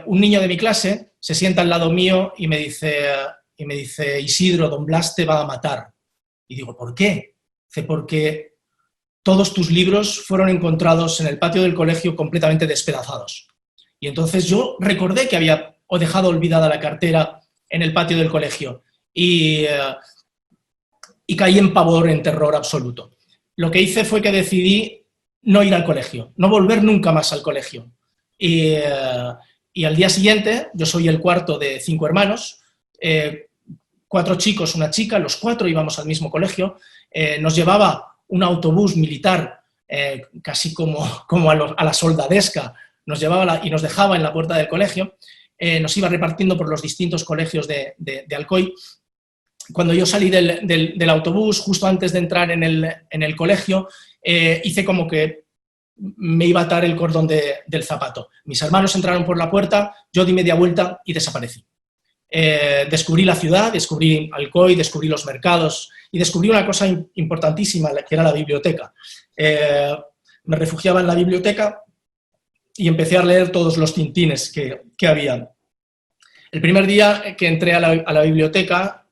un niño de mi clase se sienta al lado mío y me dice, Isidro, don Blas te va a matar. Y digo, ¿por qué? Dice, porque todos tus libros fueron encontrados en el patio del colegio completamente despedazados. Y entonces yo recordé que había dejado olvidada la cartera en el patio del colegio y caí en pavor, en terror absoluto. Lo que hice fue que decidí no ir al colegio, no volver nunca más al colegio. Y al día siguiente, yo soy el cuarto de 5 hermanos, 4 chicos, una chica, los 4 íbamos al mismo colegio, nos llevaba un autobús militar, casi como a la soldadesca, nos llevaba y nos dejaba en la puerta del colegio, nos iba repartiendo por los distintos colegios de Alcoy. Cuando yo salí del autobús, justo antes de entrar en el colegio, hice como que me iba a atar el cordón del zapato. Mis hermanos entraron por la puerta, yo di media vuelta y desaparecí. Descubrí la ciudad, descubrí Alcoy, descubrí los mercados y descubrí una cosa importantísima, que era la biblioteca. Me refugiaba en la biblioteca y empecé a leer todos los tintines que había. El primer día que entré a la biblioteca,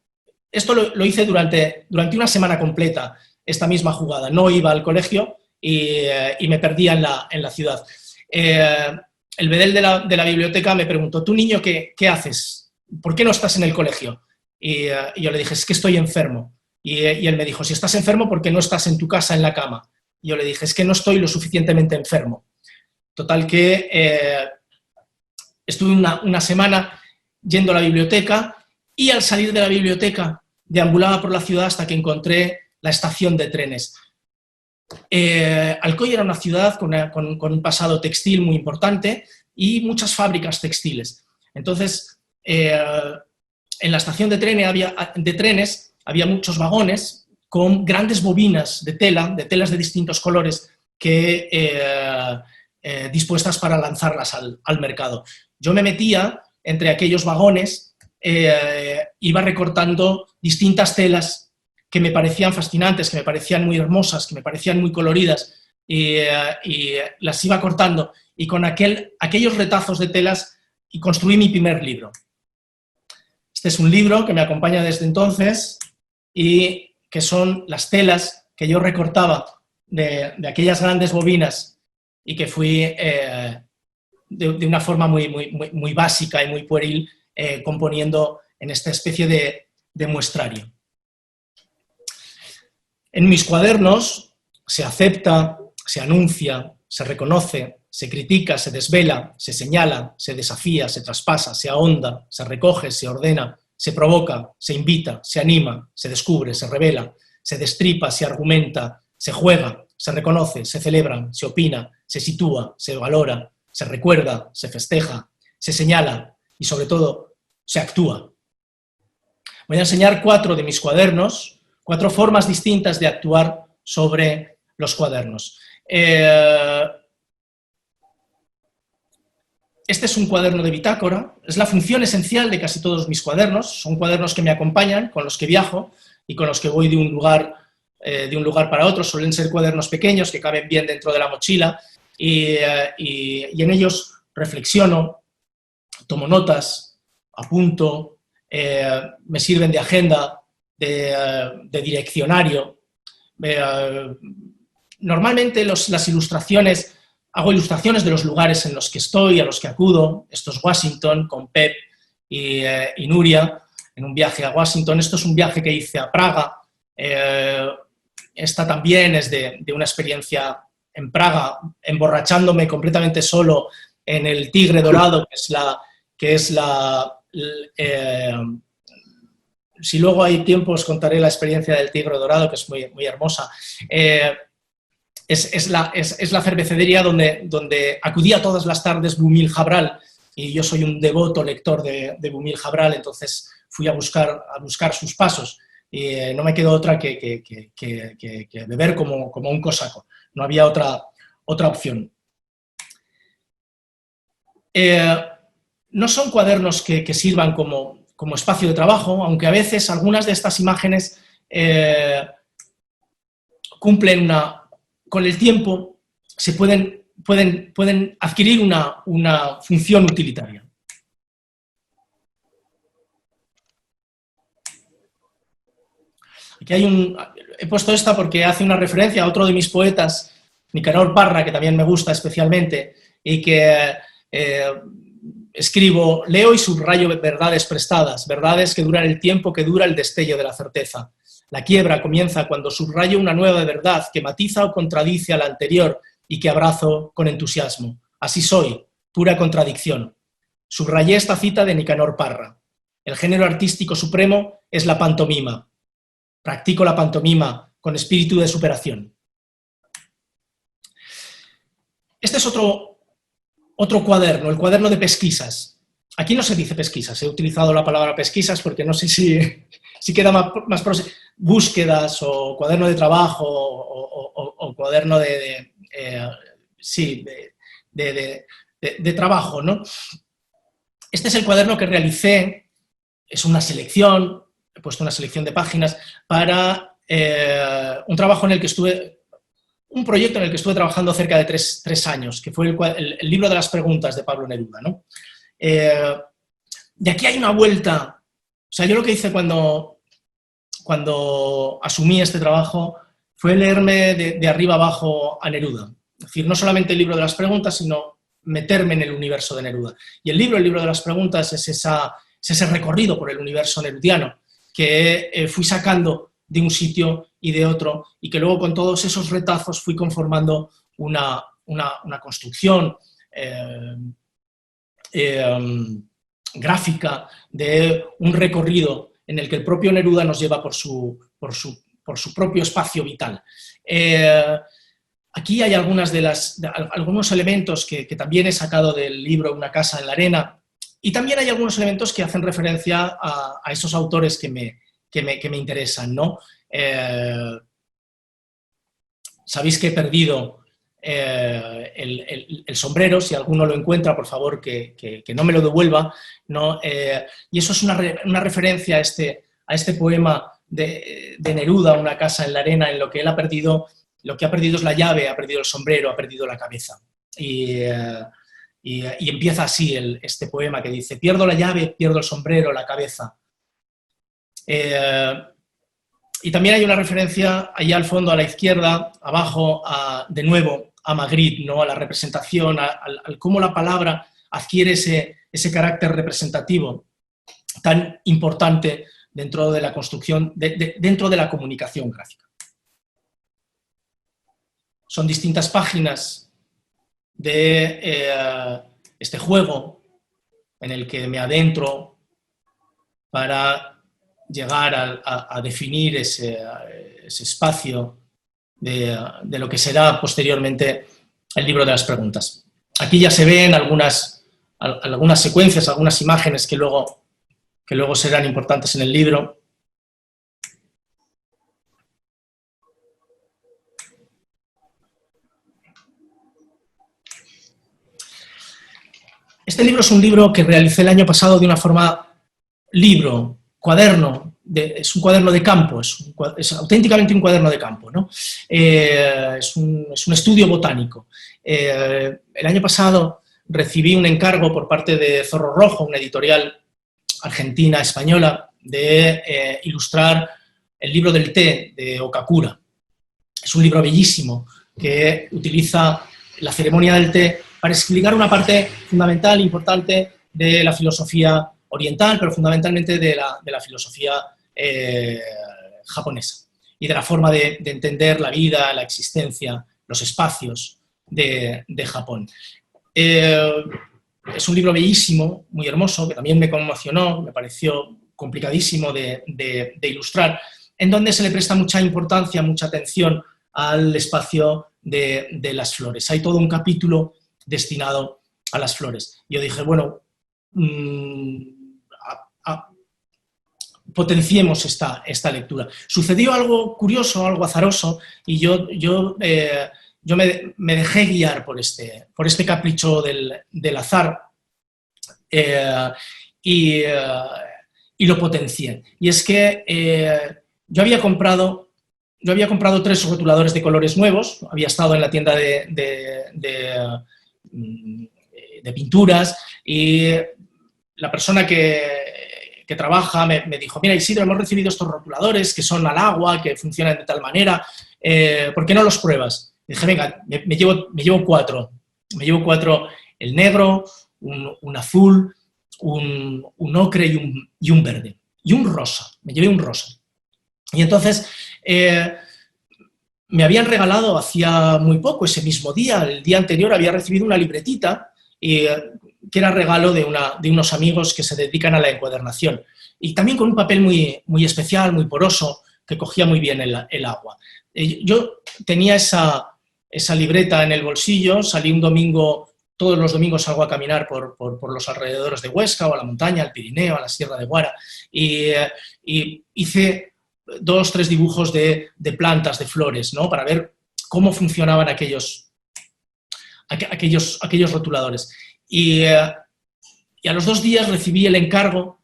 esto lo hice durante una semana completa, esta misma jugada. No iba al colegio y me perdía en la ciudad. El bedel de la biblioteca me preguntó, ¿tú, niño, qué haces? ¿Por qué no estás en el colegio? Y yo le dije, es que estoy enfermo. Y él me dijo, si estás enfermo, ¿por qué no estás en tu casa en la cama? Y yo le dije, es que no estoy lo suficientemente enfermo. Total que estuve una semana yendo a la biblioteca y al salir de la biblioteca deambulaba por la ciudad hasta que encontré la estación de trenes. Alcoy era una ciudad con un pasado textil muy importante y muchas fábricas textiles. Entonces, en la estación de trenes había muchos vagones con grandes bobinas de telas de distintos colores dispuestas para lanzarlas al mercado. Yo me metía entre aquellos vagones, iba recortando distintas telas que me parecían fascinantes, que me parecían muy hermosas, que me parecían muy coloridas, y las iba cortando, y con aquellos retazos de telas y construí mi primer libro. Este es un libro que me acompaña desde entonces y que son las telas que yo recortaba de aquellas grandes bobinas y que fui de una forma muy básica y muy pueril componiendo en esta especie de muestrario. En mis cuadernos se acepta, se anuncia, se reconoce, se critica, se desvela, se señala, se desafía, se traspasa, se ahonda, se recoge, se ordena, se provoca, se invita, se anima, se descubre, se revela, se destripa, se argumenta, se juega, se reconoce, se celebra, se opina, se sitúa, se valora, se recuerda, se festeja, se señala y sobre todo se actúa. Voy a enseñar 4 de mis cuadernos, 4 formas distintas de actuar sobre los cuadernos. Este es un cuaderno de bitácora, es la función esencial de casi todos mis cuadernos, son cuadernos que me acompañan, con los que viajo y con los que voy de un lugar para otro. Suelen ser cuadernos pequeños que caben bien dentro de la mochila y en ellos reflexiono, tomo notas, apunto, me sirven de agenda, de direccionario. Normalmente las ilustraciones, hago ilustraciones de los lugares en los que estoy, a los que acudo. Esto es Washington, con Pep y Nuria, en un viaje a Washington. Esto es un viaje que hice a Praga. Esta también es de una experiencia en Praga, emborrachándome completamente solo en el Tigre Dorado, si luego hay tiempo os contaré la experiencia del Tigre Dorado, que es muy, muy hermosa. Es la cervecería donde acudía todas las tardes Boumil Jabral, y yo soy un devoto lector de Boumil Jabral, entonces fui a buscar sus pasos, y no me quedó otra que beber como un cosaco, no había otra opción. No son cuadernos que sirvan como espacio de trabajo, aunque a veces algunas de estas imágenes cumplen con el tiempo, pueden adquirir una función utilitaria. Aquí he puesto esta porque hace una referencia a otro de mis poetas, Nicanor Parra, que también me gusta especialmente, y que escribo: leo y subrayo verdades prestadas, verdades que duran el tiempo que dura el destello de la certeza. La quiebra comienza cuando subrayo una nueva verdad que matiza o contradice a la anterior y que abrazo con entusiasmo. Así soy, pura contradicción. Subrayé esta cita de Nicanor Parra. El género artístico supremo es la pantomima. Practico la pantomima con espíritu de superación. Este es otro cuaderno, el cuaderno de pesquisas. Aquí no se dice pesquisas, he utilizado la palabra pesquisas porque no sé si queda más búsquedas o cuaderno de trabajo o cuaderno de trabajo, ¿no? Este es el cuaderno que realicé, es una selección, he puesto una selección de páginas para un trabajo en el que un proyecto en el que estuve trabajando cerca de tres años, que fue el libro de las preguntas de Pablo Neruda, ¿no? Y aquí hay una vuelta. O sea, yo lo que hice cuando asumí este trabajo fue leerme de arriba abajo a Neruda. Es decir, no solamente el libro de las preguntas, sino meterme en el universo de Neruda. Y el libro de las preguntas es ese recorrido por el universo nerudiano que fui sacando de un sitio y de otro, y que luego con todos esos retazos fui conformando una construcción gráfica de un recorrido en el que el propio Neruda nos lleva por su propio espacio vital. Aquí hay algunos elementos que también he sacado del libro Una casa en la arena, y también hay algunos elementos que hacen referencia a esos autores que me interesan, ¿no? Sabéis que he perdido el sombrero. Si alguno lo encuentra, por favor, que no me lo devuelva, ¿no? Y eso es una referencia a este poema de Neruda, Una casa en la arena, en lo que él ha perdido. Lo que ha perdido es la llave, ha perdido el sombrero, ha perdido la cabeza. Y empieza así este poema que dice: pierdo la llave, pierdo el sombrero, la cabeza. Y también hay una referencia allá al fondo, a la izquierda, abajo, de nuevo, a Magritte, ¿no? A la representación, al cómo la palabra adquiere ese carácter representativo tan importante dentro de la construcción, dentro de la comunicación gráfica. Son distintas páginas de este juego en el que me adentro para llegar a definir ese espacio de lo que será posteriormente el libro de las preguntas. Aquí ya se ven algunas secuencias, algunas imágenes que luego serán importantes en el libro. Este libro es un libro que realicé el año pasado de una forma cuaderno, es un cuaderno de campo, es auténticamente un cuaderno de campo, ¿no? Es un estudio botánico. El año pasado recibí un encargo por parte de Zorro Rojo, una editorial argentina, española, de ilustrar el libro del té de Okakura. Es un libro bellísimo que utiliza la ceremonia del té para explicar una parte fundamental, importante de la filosofía oriental, pero fundamentalmente de la filosofía japonesa y de la forma de entender la vida, la existencia, los espacios de Japón. Es un libro bellísimo, muy hermoso, que también me conmocionó, me pareció complicadísimo de ilustrar, en donde se le presta mucha importancia, mucha atención al espacio de las flores. Hay todo un capítulo destinado a las flores. Yo dije, bueno, potenciemos esta lectura. Sucedió algo curioso, algo azaroso, y yo me dejé guiar por este capricho del azar y lo potencié. Y es que yo había comprado 3 rotuladores de colores nuevos, había estado en la tienda de pinturas y la persona que trabaja me dijo, mira Isidro, hemos recibido estos rotuladores que son al agua, que funcionan de tal manera, ¿por qué no los pruebas? Y dije, venga, me llevo 4. Me llevo 4, el negro, un azul, un ocre y un verde. Y un rosa, me llevé un rosa. Y entonces me habían regalado hacía muy poco, ese mismo día, el día anterior, había recibido una libretita que era regalo de unos amigos que se dedican a la encuadernación. Y también con un papel muy, muy especial, muy poroso, que cogía muy bien el agua. Yo tenía esa libreta en el bolsillo, salí un domingo, todos los domingos salgo a caminar por los alrededores de Huesca, o a la montaña, al Pirineo, a la Sierra de Guara, y hice 2 o 3 dibujos de plantas, de flores, ¿no? Para ver cómo funcionaban aquellos rotuladores. Y a los 2 días recibí el encargo,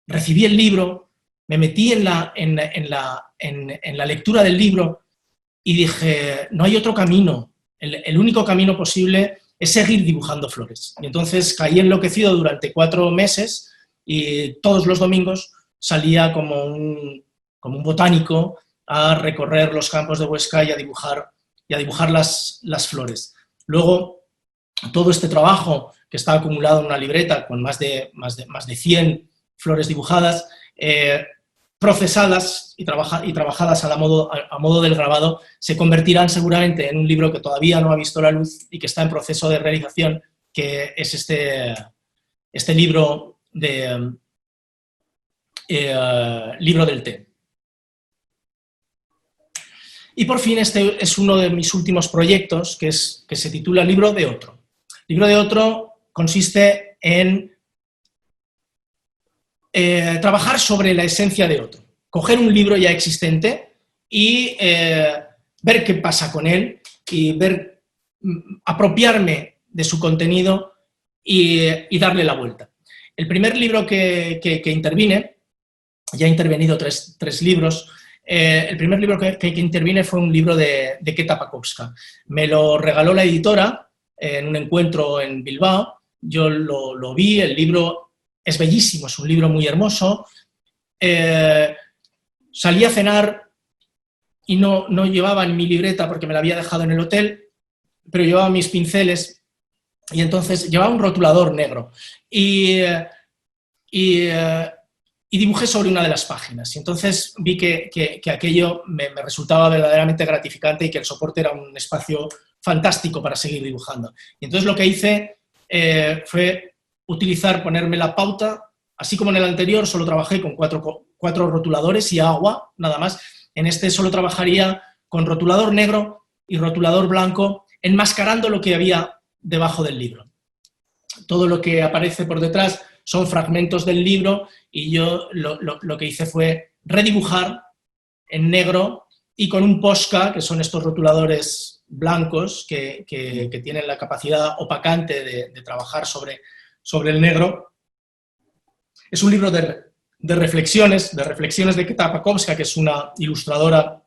recibí el libro, me metí en la lectura del libro y dije, no hay otro camino, el único camino posible es seguir dibujando flores. Y entonces caí enloquecido durante 4 meses y todos los domingos salía como un botánico a recorrer los campos de Huesca y a dibujar las flores. Luego, todo este trabajo que está acumulado en una libreta con más de 100 flores dibujadas, procesadas y trabajadas a modo del grabado, se convertirán seguramente en un libro que todavía no ha visto la luz y que está en proceso de realización, que es este libro libro del té. Y por fin este es uno de mis últimos proyectos, que se titula Libro de otro. Libro de otro consiste en trabajar sobre la esencia de otro. Coger un libro ya existente y ver qué pasa con él y apropiarme de su contenido y darle la vuelta. El primer libro que intervine, ya he intervenido 3 libros, el primer libro que intervine fue un libro de Keta Pakowska. Me lo regaló la editora en un encuentro en Bilbao, yo lo vi, el libro es bellísimo, es un libro muy hermoso. Salí a cenar y no llevaba en mi libreta porque me la había dejado en el hotel, pero llevaba mis pinceles y entonces llevaba un rotulador negro y dibujé sobre una de las páginas. Y entonces vi que aquello me resultaba verdaderamente gratificante y que el soporte era un espacio fantástico para seguir dibujando. Y entonces lo que hice fue ponerme la pauta, así como en el anterior solo trabajé con cuatro rotuladores y agua, nada más. En este solo trabajaría con rotulador negro y rotulador blanco, enmascarando lo que había debajo del libro. Todo lo que aparece por detrás son fragmentos del libro y yo lo que hice fue redibujar en negro y con un Posca, que son estos rotuladores blancos que tienen la capacidad opacante de trabajar sobre el negro. Es un libro de reflexiones de Keta Pakowska, que es una ilustradora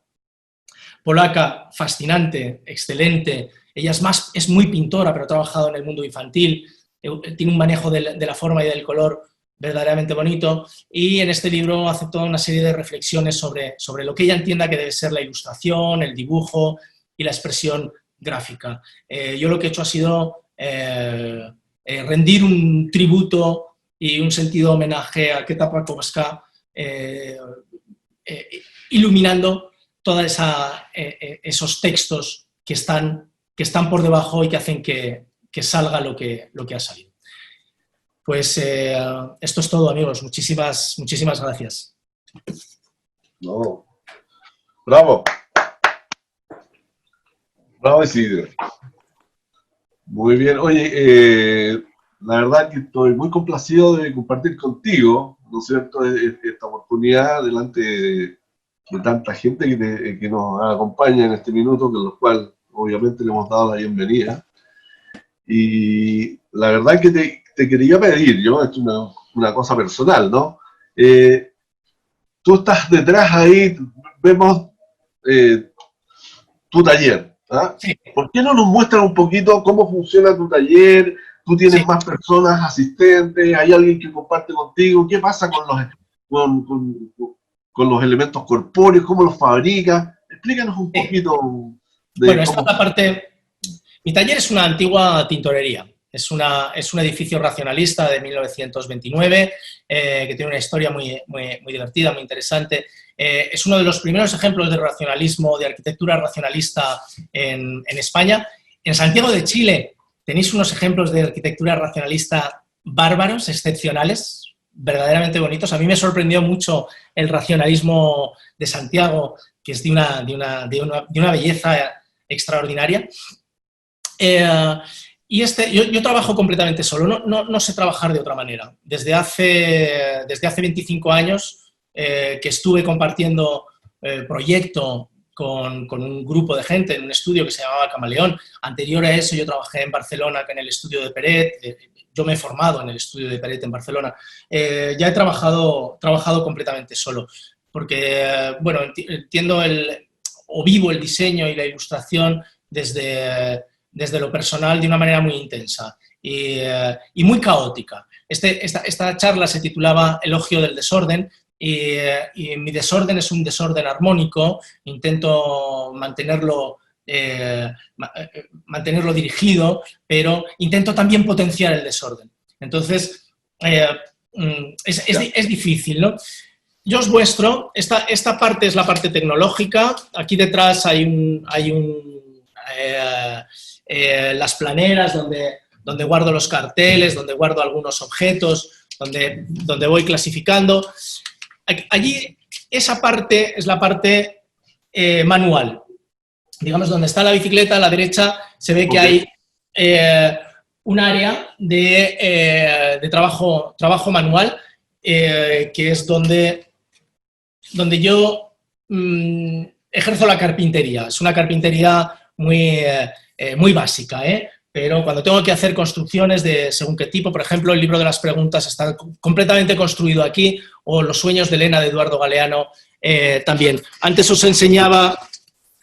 polaca fascinante, excelente. Ella es muy pintora, pero ha trabajado en el mundo infantil, tiene un manejo de la forma y del color verdaderamente bonito, y en este libro hace toda una serie de reflexiones sobre lo que ella entienda que debe ser la ilustración, el dibujo y la expresión gráfica. Yo lo que he hecho ha sido rendir un tributo y un sentido homenaje a Keta Pakowska, iluminando todos esos textos que están por debajo y que hacen que salga lo que ha salido. Pues esto es todo, amigos. Muchísimas gracias. No. Bravo. Bravo, Isidro. Muy bien. Oye, la verdad que estoy muy complacido de compartir contigo, ¿no es cierto?, esta oportunidad delante de tanta gente que nos acompaña en este minuto, con los cuales obviamente le hemos dado la bienvenida. Y la verdad que te quería pedir, yo, es una cosa personal, ¿no? Tú estás detrás ahí, vemos tu taller, ¿ah? Sí. ¿Por qué no nos muestras un poquito cómo funciona tu taller? ¿Tú tienes más personas asistentes? ¿Hay alguien que comparte contigo? ¿Qué pasa con los elementos corpóreos? ¿Cómo los fabricas? Explícanos un poquito de bueno, esta es la parte... Mi taller es una antigua tintorería. Es un edificio racionalista de 1929 que tiene una historia muy divertida, muy interesante. Es uno de los primeros ejemplos de racionalismo, de arquitectura racionalista en España. En Santiago de Chile tenéis unos ejemplos de arquitectura racionalista bárbaros, excepcionales, verdaderamente bonitos. A mí me sorprendió mucho el racionalismo de Santiago, que es de una belleza extraordinaria. Y yo trabajo completamente solo, no sé trabajar de otra manera. Desde hace 25 años que estuve compartiendo proyecto con un grupo de gente en un estudio que se llamaba Camaleón. Anterior a eso yo trabajé en Barcelona en el estudio de Peret, yo me he formado en el estudio de Peret en Barcelona. Ya he trabajado completamente solo, porque, bueno, entiendo o vivo el diseño y la ilustración desde lo personal de una manera muy intensa y muy caótica. Esta charla se titulaba Elogio del desorden y mi desorden es un desorden armónico. Intento mantenerlo dirigido, pero intento también potenciar el desorden. Entonces, es difícil, ¿no? Yo os muestro, esta parte es la parte tecnológica. Aquí detrás hay las planeras donde guardo los carteles, donde guardo algunos objetos, donde voy clasificando. Allí, esa parte es la parte manual. Digamos, donde está la bicicleta, a la derecha, se ve que hay un área de trabajo manual, que es donde yo ejerzo la carpintería. Es una carpintería muy básica, pero cuando tengo que hacer construcciones de según qué tipo, por ejemplo, el libro de las preguntas está completamente construido aquí, o Los sueños de Elena de Eduardo Galeano también. Antes os enseñaba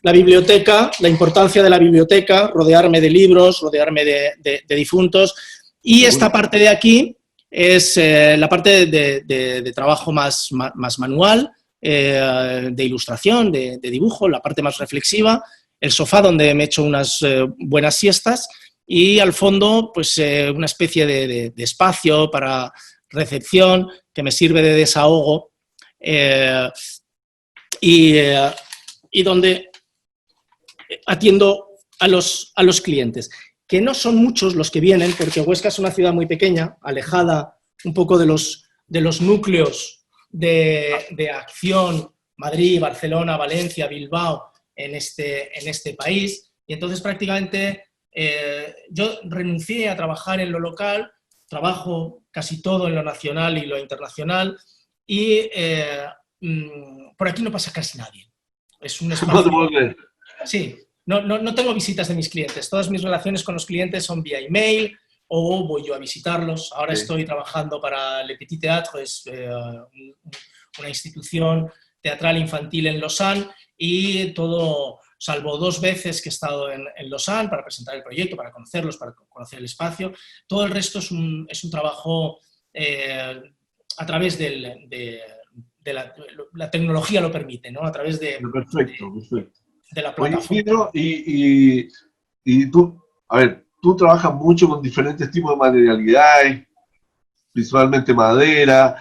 la biblioteca, la importancia de la biblioteca, rodearme de libros, rodearme de difuntos, y esta parte de aquí es la parte de trabajo más manual, de ilustración, de dibujo, la parte más reflexiva, el sofá donde me echo unas buenas siestas y al fondo pues una especie de espacio para recepción que me sirve de desahogo y donde atiendo a los clientes, que no son muchos los que vienen, porque Huesca es una ciudad muy pequeña, alejada un poco de los núcleos de acción, Madrid, Barcelona, Valencia, Bilbao, en este país, y entonces prácticamente yo renuncié a trabajar en lo local, trabajo casi todo en lo nacional y lo internacional, y por aquí no pasa casi nadie. Es un espacio... Sí, no tengo visitas de mis clientes, todas mis relaciones con los clientes son vía email o voy yo a visitarlos. Ahora estoy trabajando para Le Petit Théâtre, es una institución teatral infantil en Lausanne, y todo, salvo 2 veces que he estado en Lausanne para presentar el proyecto, para conocerlos, para conocer el espacio, todo el resto es un trabajo a través de la tecnología lo permite, ¿no? A través Perfecto. De la plataforma. Oye, y tú, a ver, tú trabajas mucho con diferentes tipos de materialidades, principalmente madera,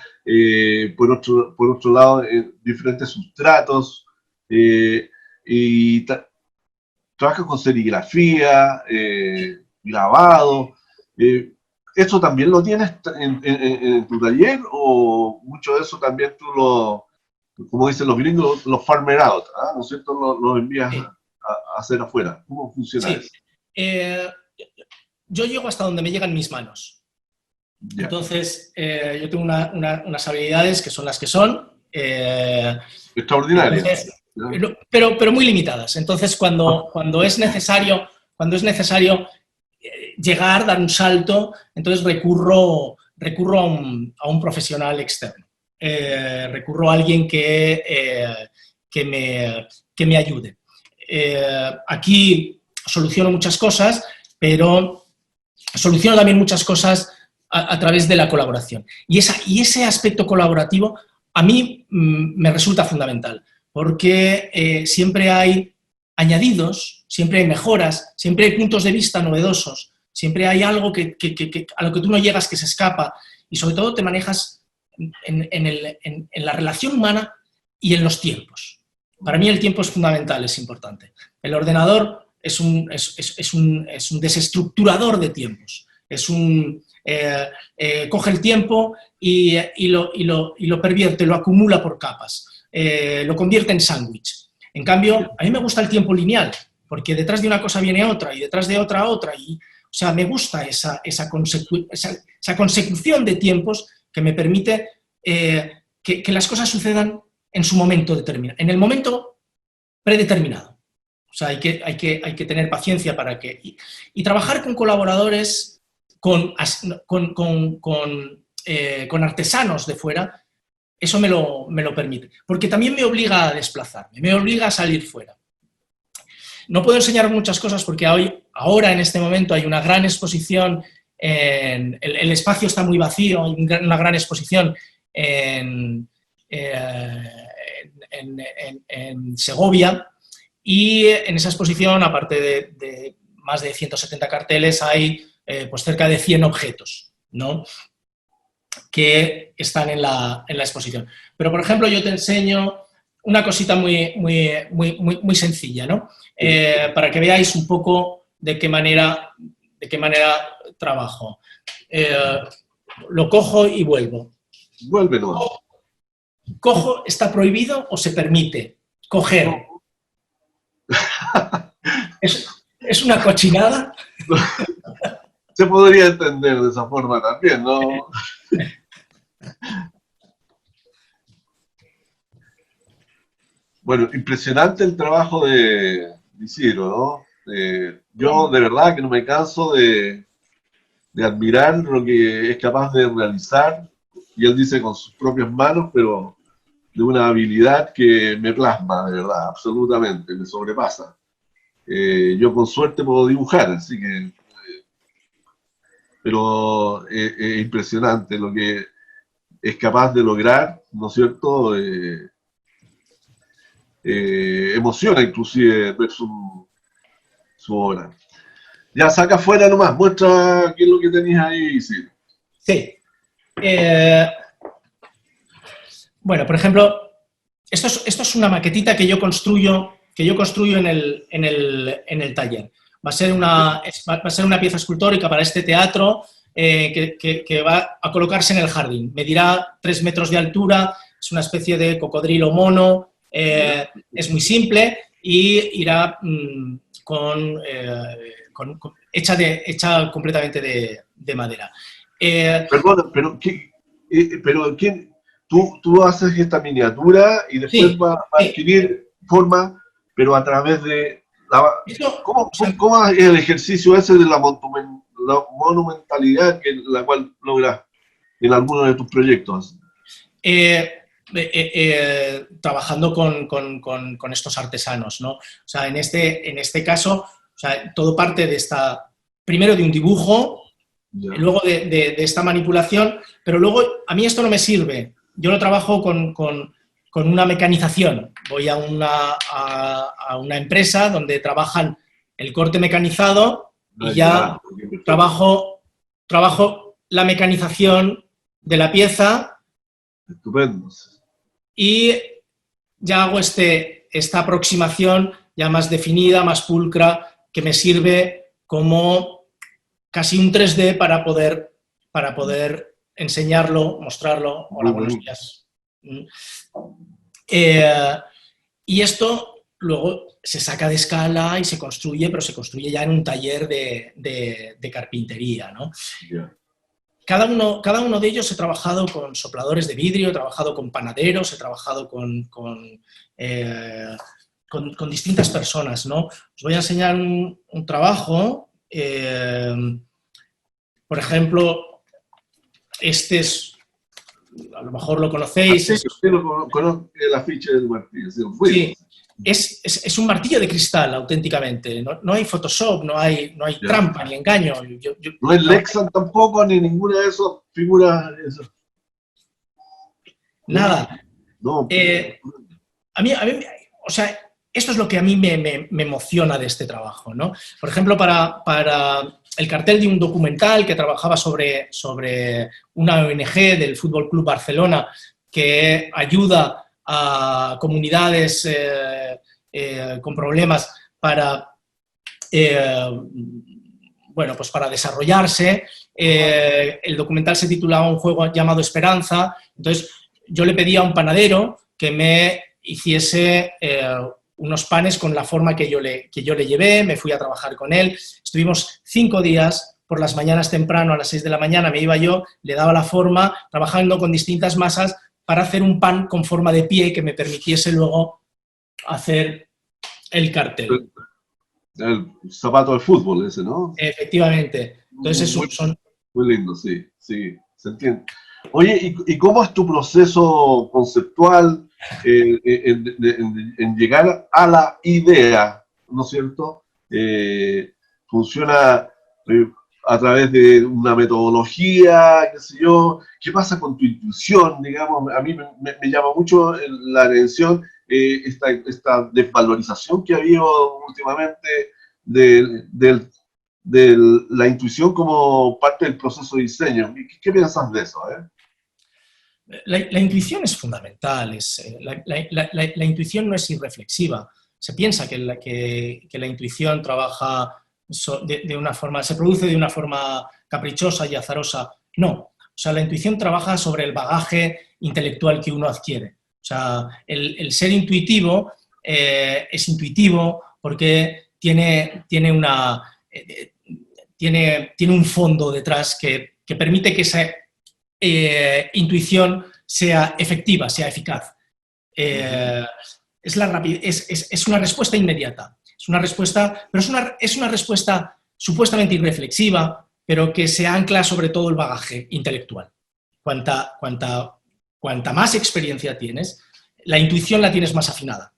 por otro lado, diferentes sustratos, y trabajas con serigrafía, grabado. ¿Eso también lo tienes en tu taller, o mucho de eso también tú como dicen los gringos, los farmer out, ¿no es cierto? Los envías a hacer afuera. ¿Cómo funciona eso? Yo llego hasta donde me llegan mis manos. Ya. Entonces, yo tengo unas habilidades que son las que son. Extraordinarias. Pero muy limitadas. Entonces, cuando es necesario llegar, dar un salto, entonces recurro a un profesional externo. Recurro a alguien que me ayude. Aquí soluciono muchas cosas, pero soluciono también muchas cosas a través de la colaboración. Y ese aspecto colaborativo a mí me resulta fundamental, porque siempre hay añadidos, siempre hay mejoras, siempre hay puntos de vista novedosos, siempre hay algo a lo que tú no llegas, que se escapa, y sobre todo te manejas en la relación humana y en los tiempos. Para mí el tiempo es fundamental, es importante. El ordenador es un desestructurador de tiempos. Coge el tiempo y lo pervierte, lo acumula por capas, lo convierte en sándwich. En cambio, a mí me gusta el tiempo lineal, porque detrás de una cosa viene otra, y detrás de otra, y, o sea, me gusta esa consecución de tiempos que me permite que las cosas sucedan en su momento determinado, en el momento predeterminado. O sea, hay que tener paciencia para que... Y trabajar con colaboradores, con artesanos de fuera, eso me lo permite. Porque también me obliga a desplazarme, me obliga a salir fuera. No puedo enseñar muchas cosas porque ahora, en este momento, hay una gran exposición, el espacio está muy vacío, hay una gran exposición en Segovia, y en esa exposición, aparte de más de 170 carteles, hay pues cerca de 100 objetos, ¿no?, que están en la exposición. Pero, por ejemplo, yo te enseño una cosita muy sencilla, ¿no? Para que veáis un poco de qué manera trabajo. Lo cojo y vuelvo. Vuélvelo. ¿Cojo está prohibido o se permite? Coger. ¿Es una cochinada? Se podría entender de esa forma también, ¿no? Bueno, impresionante el trabajo de Isidro, ¿no? Yo de verdad que no me canso de admirar lo que es capaz de realizar, y él dice con sus propias manos, pero de una habilidad que me plasma, de verdad, absolutamente, me sobrepasa. Yo con suerte puedo dibujar, así que... pero es impresionante lo que es capaz de lograr, ¿no es cierto? Emociona inclusive ver su obra. Ya, saca afuera nomás, muestra qué es lo que tenías ahí, sí. Sí. Bueno, por ejemplo, esto es una maquetita que yo construyo en el taller. va a ser una pieza escultórica para este teatro que va a colocarse en el jardín. Medirá 3 metros de altura, es una especie de cocodrilo mono, es muy simple y irá hecha completamente de madera. Perdona, pero ¿quién? Tú haces esta miniatura y después va a adquirir forma, pero a través de... ¿Cómo es el ejercicio ese de la monumentalidad la cual logras en alguno de tus proyectos? Trabajando con estos artesanos, ¿no? O sea, en este caso, o sea, todo parte de primero de un dibujo, luego de esta manipulación, pero luego a mí esto no me sirve. Yo lo trabajo con una mecanización. Voy a una empresa donde trabajan el corte mecanizado y ya trabajo la mecanización de la pieza. Estupendo. Y ya hago esta aproximación ya más definida, más pulcra, que me sirve como casi un 3D para poder enseñarlo, mostrarlo. Hola, buenos días. Y esto luego se saca de escala y se construye, pero se construye ya en un taller de carpintería, ¿no? Yeah. Cada uno de ellos he trabajado con sopladores de vidrio, he trabajado con panaderos, he trabajado con distintas personas, ¿no? Os voy a enseñar un trabajo, por ejemplo, este es, a lo mejor lo conocéis. Sí, usted lo conoce, el afiche del martillo. Sí, es un martillo de cristal, auténticamente. No hay Photoshop, no hay trampa ni engaño. No es Lexan tampoco, ni ninguna de esas figuras. Nada. No. A mí, o sea, esto es lo que a mí me emociona de este trabajo, ¿no? Por ejemplo, para el cartel de un documental que trabajaba sobre una ONG del Fútbol Club Barcelona que ayuda a comunidades con problemas para desarrollarse. El documental se titulaba Un juego llamado Esperanza. Entonces, yo le pedí a un panadero que me hiciese unos panes con la forma que yo le llevé. Me fui a trabajar con él. Estuvimos 5 días, por las mañanas temprano, a las 6 de la mañana me iba yo, le daba la forma, trabajando con distintas masas para hacer un pan con forma de pie que me permitiese luego hacer el cartel. El zapato de fútbol ese, ¿no? Efectivamente. Entonces muy lindo, sí, se entiende. Oye, ¿y cómo es tu proceso conceptual en llegar a la idea, ¿no es cierto? ¿Funciona a través de una metodología, qué sé yo? ¿Qué pasa con tu intuición, digamos? A mí me llama mucho la atención esta desvalorización que ha habido últimamente de la intuición como parte del proceso de diseño. ¿Qué piensas de eso? La intuición es fundamental. La intuición no es irreflexiva. Se piensa que la intuición trabaja de una forma, se produce de una forma caprichosa y azarosa. No. O sea, la intuición trabaja sobre el bagaje intelectual que uno adquiere. O sea, el ser intuitivo es intuitivo porque tiene un fondo detrás que permite que esa intuición sea efectiva, sea eficaz. Es una respuesta inmediata. Es una respuesta, pero es una respuesta supuestamente irreflexiva, pero que se ancla sobre todo el bagaje intelectual. Cuanta más experiencia tienes, la intuición la tienes más afinada.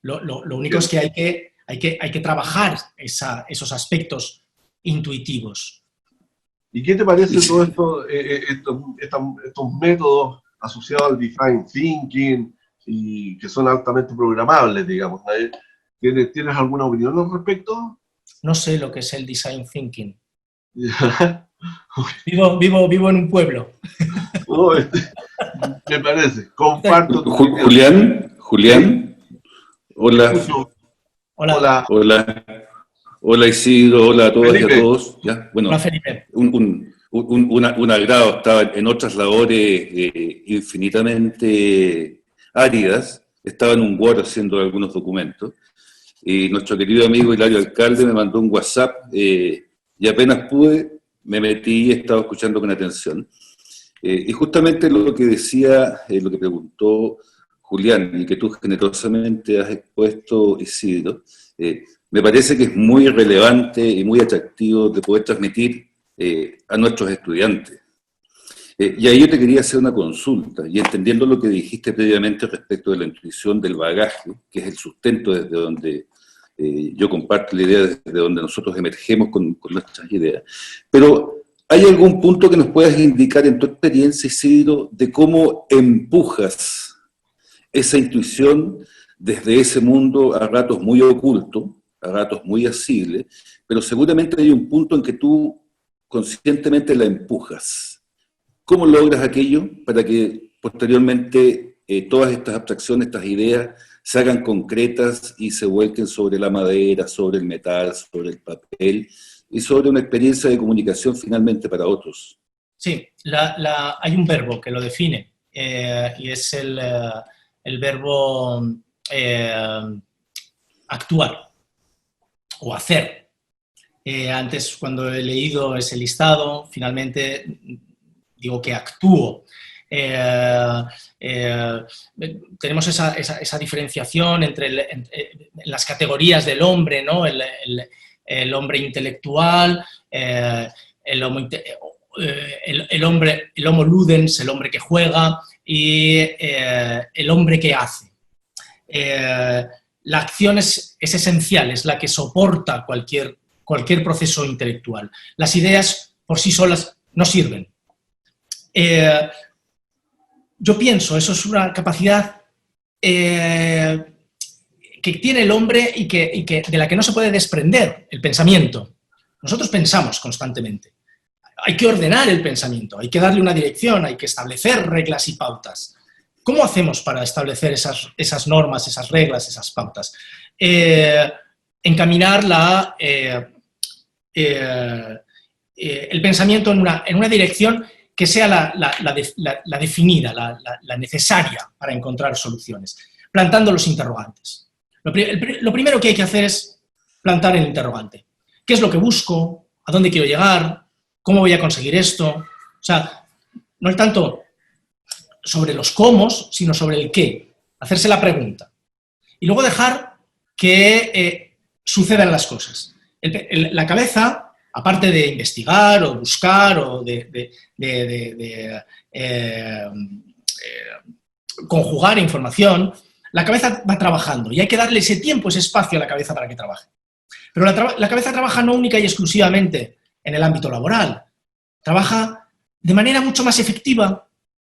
Lo único es que hay que trabajar esos aspectos intuitivos. ¿Y qué te parece todo esto, estos métodos asociados al design thinking y que son altamente programables, digamos? ¿Tienes alguna opinión al respecto? No sé lo que es el design thinking. Vivo en un pueblo. Oh, me parece. Comparto. Julián. Hola. Hola. Hola Isidro, hola a todas y a Felipe. todos. ¿Ya? Bueno, Hola, Felipe. un agrado, estaba en otras labores infinitamente áridas, estaba en un Word haciendo algunos documentos, y nuestro querido amigo Hilario Alcalde me mandó un WhatsApp, y apenas pude, me metí y estaba escuchando con atención. Y justamente lo que decía, lo que preguntó Julián, y que tú generosamente has expuesto, Isidro, me parece que es muy relevante y muy atractivo de poder transmitir a nuestros estudiantes. Y ahí yo te quería hacer una consulta, y entendiendo lo que dijiste previamente respecto de la intuición del bagaje, que es el sustento desde donde yo comparto la idea, desde donde nosotros emergemos con nuestras ideas, pero ¿hay algún punto que nos puedas indicar en tu experiencia, Isidro, de cómo empujas esa intuición desde ese mundo a ratos muy oculto, a ratos muy asible, pero seguramente hay un punto en que tú conscientemente la empujas? ¿Cómo logras aquello para que posteriormente todas estas abstracciones, estas ideas, se hagan concretas y se vuelquen sobre la madera, sobre el metal, sobre el papel y sobre una experiencia de comunicación finalmente para otros? Sí, hay un verbo que lo define y es el verbo actuar o hacer. Antes, cuando he leído ese listado, finalmente digo que actúo. Tenemos esa diferenciación entre las categorías del hombre, ¿no? El hombre intelectual, el homo ludens, el hombre que juega, y el hombre que hace. La acción es esencial, es la que soporta cualquier proceso intelectual. Las ideas por sí solas no sirven. Yo pienso, eso es una capacidad que tiene el hombre y que de la que no se puede desprender, el pensamiento. Nosotros pensamos constantemente. Hay que ordenar el pensamiento, hay que darle una dirección, hay que establecer reglas y pautas. ¿Cómo hacemos para establecer esas normas, esas reglas, esas pautas? Encaminar el pensamiento en una dirección que sea la definida, la necesaria para encontrar soluciones, plantando los interrogantes. Lo primero que hay que hacer es plantar el interrogante. ¿Qué es lo que busco? ¿A dónde quiero llegar? ¿Cómo voy a conseguir esto? O sea, no es tanto sobre los cómo, sino sobre el qué. Hacerse la pregunta. Y luego dejar que sucedan las cosas. La cabeza, aparte de investigar o buscar o conjugar información, la cabeza va trabajando y hay que darle ese tiempo, ese espacio a la cabeza para que trabaje. Pero la cabeza trabaja no única y exclusivamente en el ámbito laboral, trabaja de manera mucho más efectiva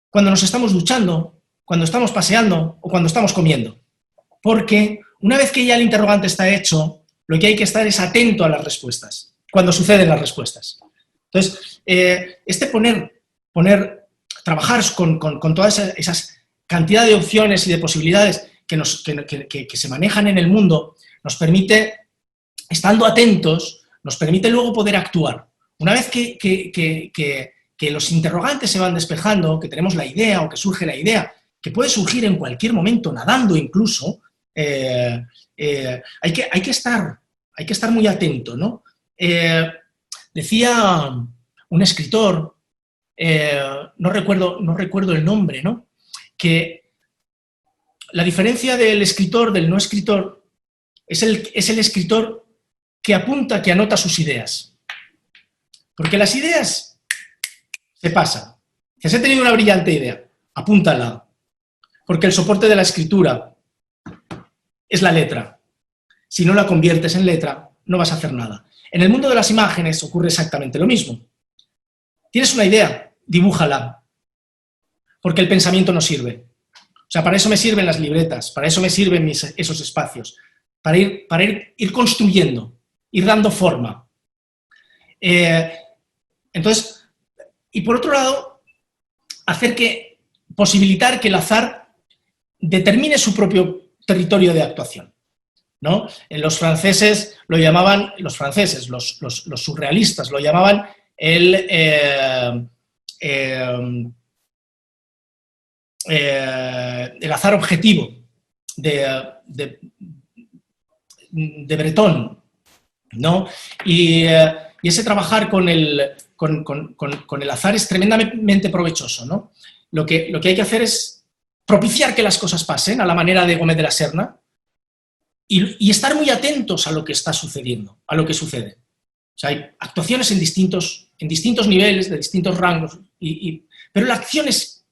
cuando nos estamos duchando, cuando estamos paseando o cuando estamos comiendo. Porque una vez que ya el interrogante está hecho, lo que hay que estar es atento a las respuestas, cuando suceden las respuestas. Entonces, trabajar con todas esas cantidad de opciones y de posibilidades que se manejan en el mundo, nos permite, estando atentos, nos permite luego poder actuar. Una vez que los interrogantes se van despejando, que tenemos la idea o que surge la idea, que puede surgir en cualquier momento, nadando incluso, hay que estar muy atento, ¿no? Decía un escritor, no recuerdo el nombre, ¿no? Que la diferencia del escritor del no escritor es el escritor que apunta, que anota sus ideas. Porque las ideas se pasan. Si has tenido una brillante idea, apúntala. Porque el soporte de la escritura es la letra. Si no la conviertes en letra, no vas a hacer nada. En el mundo de las imágenes ocurre exactamente lo mismo. Tienes una idea, dibújala. Porque el pensamiento no sirve. O sea, para eso me sirven las libretas, para eso me sirven esos espacios. Para ir construyendo, ir dando forma. Entonces, y por otro lado, posibilitar que el azar determine su propio territorio de actuación. ¿no? Los franceses lo llamaban, los surrealistas lo llamaban el azar objetivo de Breton, ¿no? Y ese trabajar con el azar es tremendamente provechoso, ¿no? Lo que hay que hacer es propiciar que las cosas pasen a la manera de Gómez de la Serna y estar muy atentos a lo que está sucediendo, a lo que sucede. O sea, hay actuaciones en distintos niveles, de distintos rangos, pero la acción es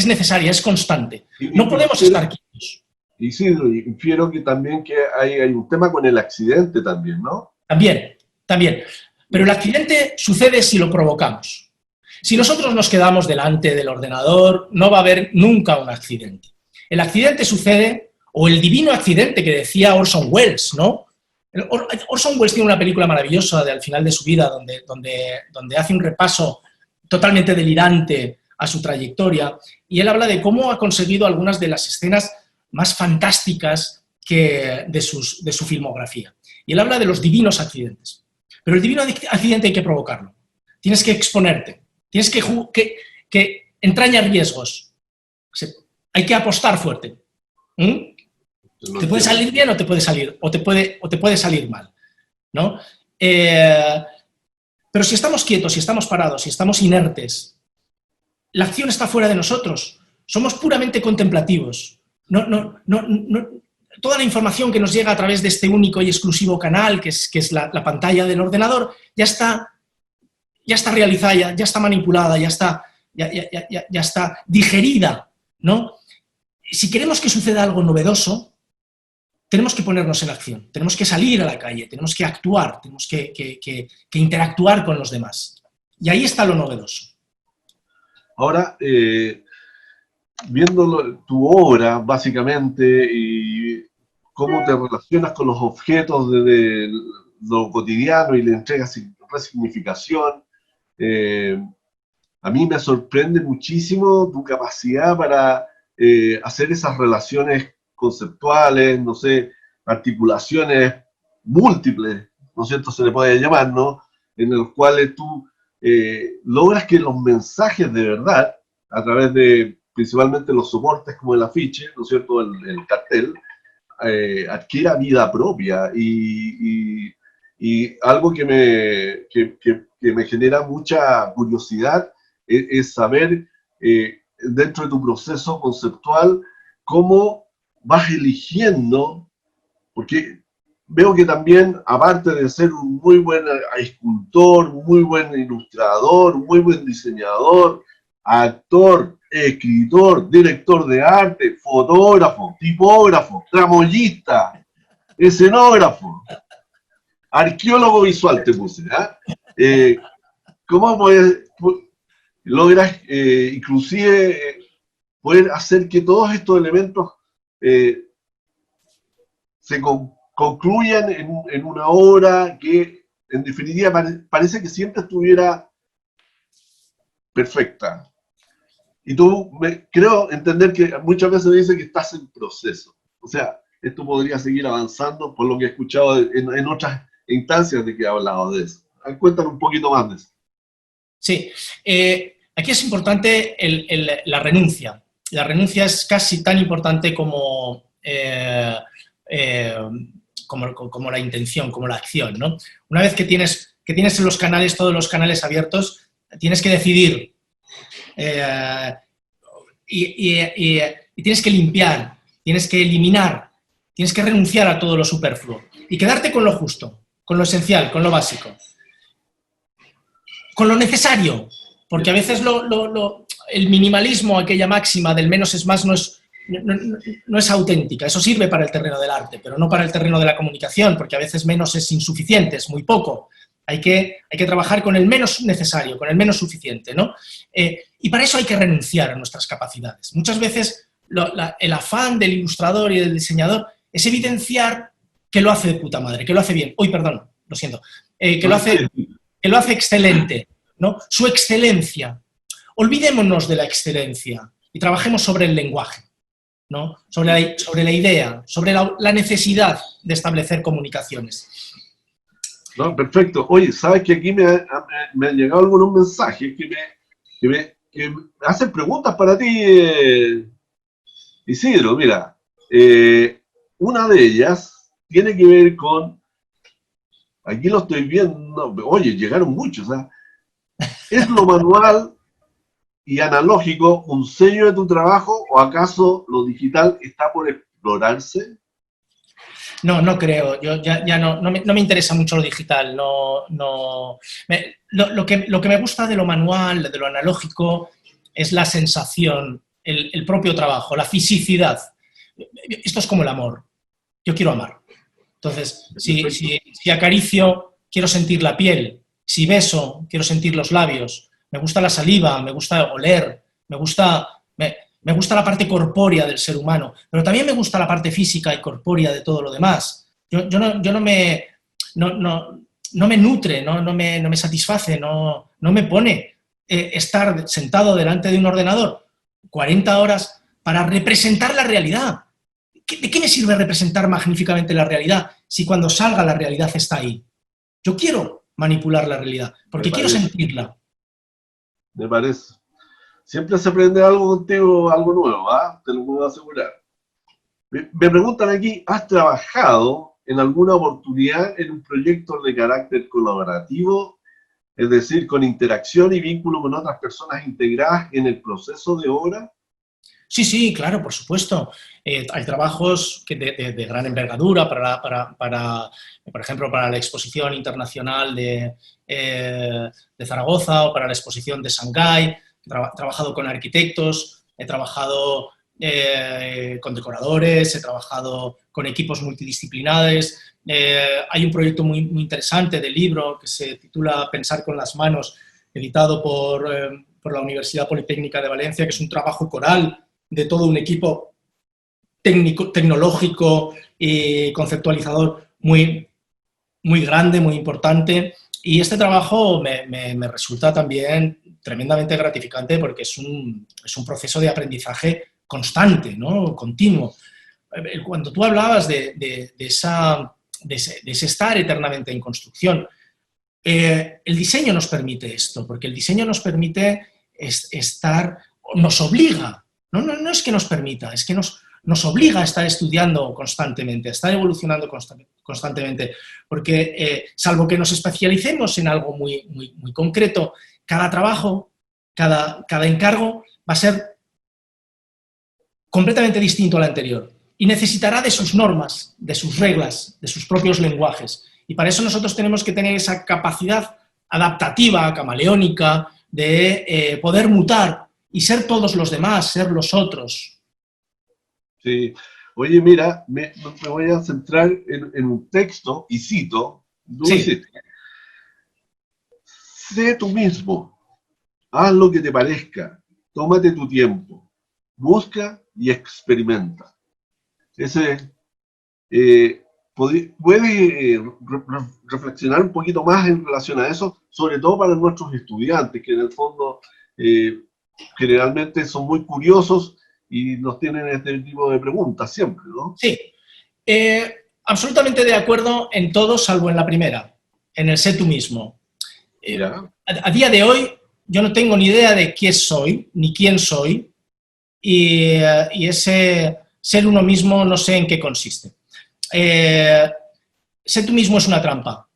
necesaria, es constante. No podemos estar quietos. Y sí, infiero que también que hay un tema con el accidente también, ¿no? También. Pero el accidente sucede si lo provocamos. Si nosotros nos quedamos delante del ordenador, no va a haber nunca un accidente. El accidente sucede, o el divino accidente que decía Orson Welles, ¿no? Orson Welles tiene una película maravillosa al final de su vida donde hace un repaso totalmente delirante a su trayectoria y él habla de cómo ha conseguido algunas de las escenas más fantásticas de su filmografía. Y él habla de los divinos accidentes. Pero el divino accidente hay que provocarlo. Tienes que exponerte. Tienes que entrañar riesgos. O sea, hay que apostar fuerte. Te puede salir bien o te puede salir mal, ¿no? Pero si estamos quietos, si estamos parados, si estamos inertes, la acción está fuera de nosotros. Somos puramente contemplativos. Toda la información que nos llega a través de este único y exclusivo canal, que es la pantalla del ordenador, ya está realizada, ya está manipulada, ya está digerida, ¿no? Si queremos que suceda algo novedoso, tenemos que ponernos en acción, tenemos que salir a la calle, tenemos que actuar, tenemos que interactuar con los demás. Y ahí está lo novedoso. Ahora, viendo tu obra, básicamente, y cómo te relacionas con los objetos de lo cotidiano y le entregas resignificación, a mí me sorprende muchísimo tu capacidad para hacer esas relaciones conceptuales, no sé, articulaciones múltiples, ¿no es cierto?, se le puede llamar, ¿no?, en los cuales tú logras que los mensajes de verdad, a través de principalmente los soportes como el afiche, ¿no es cierto?, el cartel, adquiera vida propia y algo que me genera mucha curiosidad es saber dentro de tu proceso conceptual cómo vas eligiendo, porque veo que también, aparte de ser un muy buen escultor, muy buen ilustrador, muy buen diseñador, actor, escritor, director de arte, fotógrafo, tipógrafo, tramoyista, escenógrafo, arqueólogo visual te puse, ¿eh? ¿Cómo logras inclusive poder hacer que todos estos elementos se concluyan en una obra que en definitiva parece que siempre estuviera perfecta? Y tú, creo entender que muchas veces me dicen que estás en proceso. O sea, esto podría seguir avanzando por lo que he escuchado en otras instancias de que he hablado de eso. Cuéntame un poquito más de eso. Sí, aquí es importante la renuncia. La renuncia es casi tan importante como la intención, como la acción, ¿no? Una vez que tienes todos los canales abiertos, tienes que decidir y tienes que limpiar, tienes que eliminar, tienes que renunciar a todo lo superfluo y quedarte con lo justo, con lo esencial, con lo básico, con lo necesario, porque a veces el minimalismo, aquella máxima del menos es más, no es auténtica. Eso sirve para el terreno del arte, pero no para el terreno de la comunicación, porque a veces menos es insuficiente, es muy poco. Hay que trabajar con el menos necesario, con el menos suficiente, ¿no? Y para eso hay que renunciar a nuestras capacidades. Muchas veces el afán del ilustrador y del diseñador es evidenciar que lo hace de puta madre, que lo hace bien. Uy, perdón, lo siento. Que lo hace excelente, ¿no? Su excelencia. Olvidémonos de la excelencia y trabajemos sobre el lenguaje. ¿no? Sobre la idea, sobre la necesidad de establecer comunicaciones. No, perfecto. Oye, sabes que aquí me han llegado algunos mensajes que me hacen preguntas para ti, Isidro. Mira, una de ellas tiene que ver con, aquí lo estoy viendo, oye, llegaron muchos, ¿ah? ¿Es lo manual y analógico un sello de tu trabajo o acaso lo digital está por explorarse? No, no creo. Yo ya no me interesa mucho lo digital. Lo que me gusta de lo manual, de lo analógico, es la sensación, el propio trabajo, la fisicidad. Esto es como el amor. Yo quiero amar. Entonces, si acaricio, quiero sentir la piel. Si beso, quiero sentir los labios. Me gusta la saliva, me gusta oler, me gusta la parte corpórea del ser humano, pero también me gusta la parte física y corpórea de todo lo demás. Yo no me nutre, no me satisface, no me pone estar sentado delante de un ordenador 40 horas para representar la realidad. ¿De qué me sirve representar magníficamente la realidad si cuando salga la realidad está ahí? Yo quiero manipular la realidad, porque quiero sentirla. Me parece. Siempre se aprende algo contigo, algo nuevo, ¿ah? Te lo puedo asegurar. Me preguntan aquí, ¿has trabajado en alguna oportunidad en un proyecto de carácter colaborativo? Es decir, con interacción y vínculo con otras personas integradas en el proceso de obra. Sí, claro, por supuesto. Hay trabajos de gran envergadura por ejemplo, para la exposición internacional de Zaragoza o para la exposición de Shanghái. He trabajado con arquitectos, he trabajado con decoradores, he trabajado con equipos multidisciplinares. Hay un proyecto muy interesante de libro que se titula Pensar con las manos, editado por la Universidad Politécnica de Valencia, que es un trabajo coral de todo un equipo tecnológico y conceptualizador muy grande, muy importante. Y este trabajo me resulta también tremendamente gratificante porque es un proceso de aprendizaje constante, ¿no? Continuo. Cuando tú hablabas de ese estar eternamente en construcción, el diseño nos permite esto, porque el diseño nos permite estar, nos obliga. No es que nos permita, es que nos obliga a estar estudiando constantemente, a estar evolucionando constantemente, porque salvo que nos especialicemos en algo muy concreto, cada trabajo, cada encargo va a ser completamente distinto al anterior y necesitará de sus normas, de sus reglas, de sus propios lenguajes. Y para eso nosotros tenemos que tener esa capacidad adaptativa, camaleónica, de poder mutar y ser todos los demás, ser los otros. Sí. Oye, mira, me voy a centrar en un texto, y cito, tú hiciste. Sé tú mismo, haz lo que te parezca, tómate tu tiempo, busca y experimenta. Ese, ¿puedes reflexionar un poquito más en relación a eso? Sobre todo para nuestros estudiantes, que en el fondo generalmente son muy curiosos y nos tienen este tipo de preguntas siempre, ¿no? Sí, absolutamente de acuerdo en todo, salvo en la primera, en el sé tú mismo. A día de hoy yo no tengo ni idea de quién soy, ni quién soy, y ese ser uno mismo no sé en qué consiste. Ser tú mismo es una trampa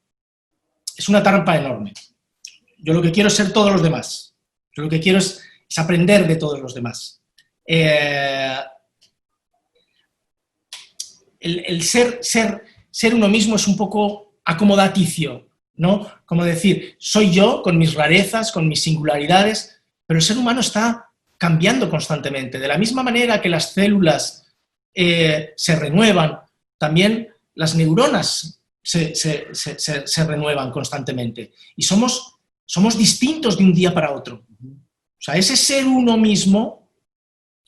enorme. Yo lo que quiero es ser todos los demás, yo lo que quiero es aprender de todos los demás. El ser uno mismo es un poco acomodaticio, ¿no? Como decir, soy yo con mis rarezas, con mis singularidades, pero el ser humano está cambiando constantemente. De la misma manera que las células se renuevan, también las neuronas se renuevan constantemente. Y somos distintos de un día para otro. O sea, ese ser uno mismo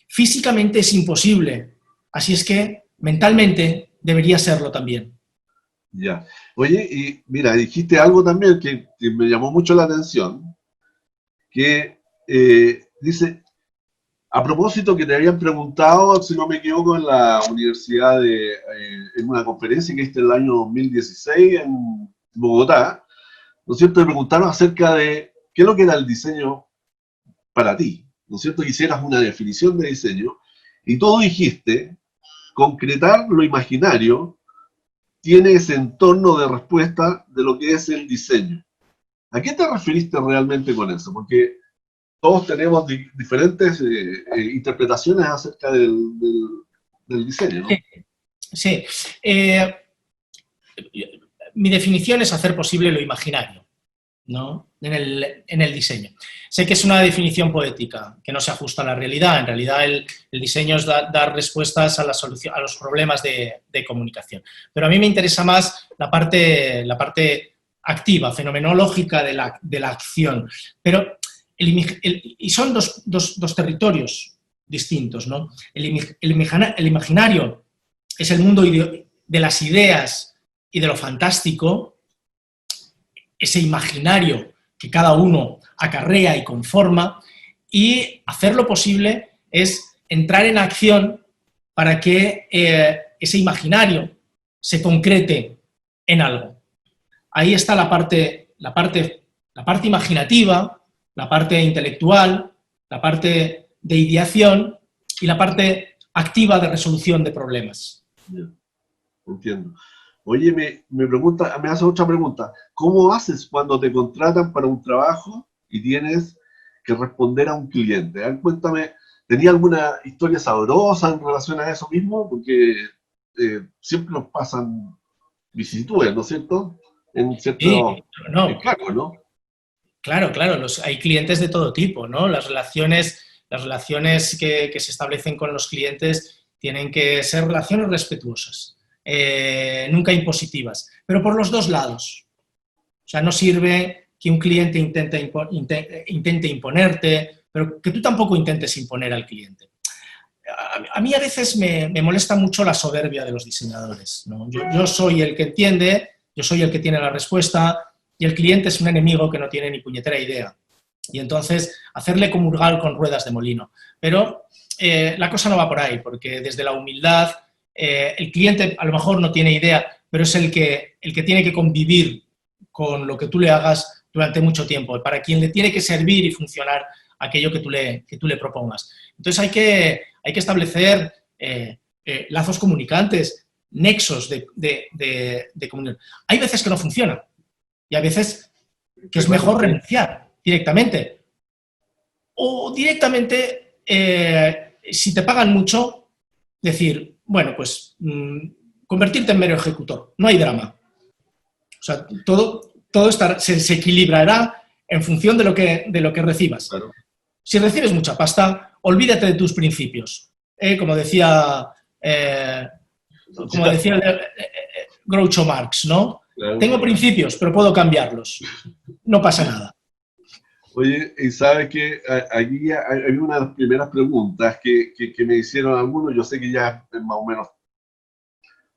físicamente es imposible. Así es que mentalmente debería serlo también. Ya. Oye, y mira, dijiste algo también que me llamó mucho la atención, que dice, A propósito que te habían preguntado, si no me equivoco, en la universidad en una conferencia que hiciste en el año 2016 en Bogotá, ¿no es cierto? Te preguntaron acerca de qué es lo que era el diseño para ti, ¿no es cierto? Hicieras una definición de diseño y tú dijiste, concretar lo imaginario tiene ese entorno de respuesta de lo que es el diseño. ¿A qué te referiste realmente con eso? Porque todos tenemos diferentes interpretaciones acerca del diseño, ¿no? Sí. Mi definición es hacer posible lo imaginario, ¿no? En el diseño. Sé que es una definición poética, que no se ajusta a la realidad. En realidad el diseño es dar respuestas a los problemas de comunicación. Pero a mí me interesa más la parte activa, fenomenológica de la acción. Pero y son dos territorios distintos, ¿no? El imaginario es el mundo de las ideas y de lo fantástico, ese imaginario que cada uno acarrea y conforma, y hacer lo posible es entrar en acción para que ese imaginario se concrete en algo. Ahí está la parte imaginativa, la parte intelectual, la parte de ideación y la parte activa de resolución de problemas. Bien, entiendo. Oye, me hace otra pregunta. ¿Cómo haces cuando te contratan para un trabajo y tienes que responder a un cliente? Cuéntame, ¿tenía alguna historia sabrosa en relación a eso mismo? Porque siempre nos pasan vicisitudes, ¿no es cierto? En ciertos cargos, ¿no? Claro, hay clientes de todo tipo, ¿no? Las relaciones que se establecen con los clientes tienen que ser relaciones respetuosas, nunca impositivas, pero por los dos lados. O sea, no sirve que un cliente intente imponerte, pero que tú tampoco intentes imponer al cliente. A mí a veces me molesta mucho la soberbia de los diseñadores, ¿no? Yo soy el que entiende, yo soy el que tiene la respuesta, y el cliente es un enemigo que no tiene ni puñetera idea. Y entonces, hacerle comulgar con ruedas de molino. Pero la cosa no va por ahí, porque desde la humildad, el cliente a lo mejor no tiene idea, pero es el que tiene que convivir con lo que tú le hagas durante mucho tiempo, para quien le tiene que servir y funcionar aquello que tú le propongas. Entonces hay que establecer lazos comunicantes, nexos de comunión. Hay veces que no funciona. Y a veces que es mejor renunciar directamente. O directamente, si te pagan mucho, decir, bueno, pues convertirte en mero ejecutor. No hay drama. O sea, todo se equilibrará en función de lo que recibas. Claro. Si recibes mucha pasta, olvídate de tus principios. Como decía Groucho Marx, ¿no? Claro. Tengo principios, pero puedo cambiarlos. No pasa nada. Oye, y sabes que aquí hay una de las primeras preguntas que me hicieron algunos. Yo sé que ya es más o menos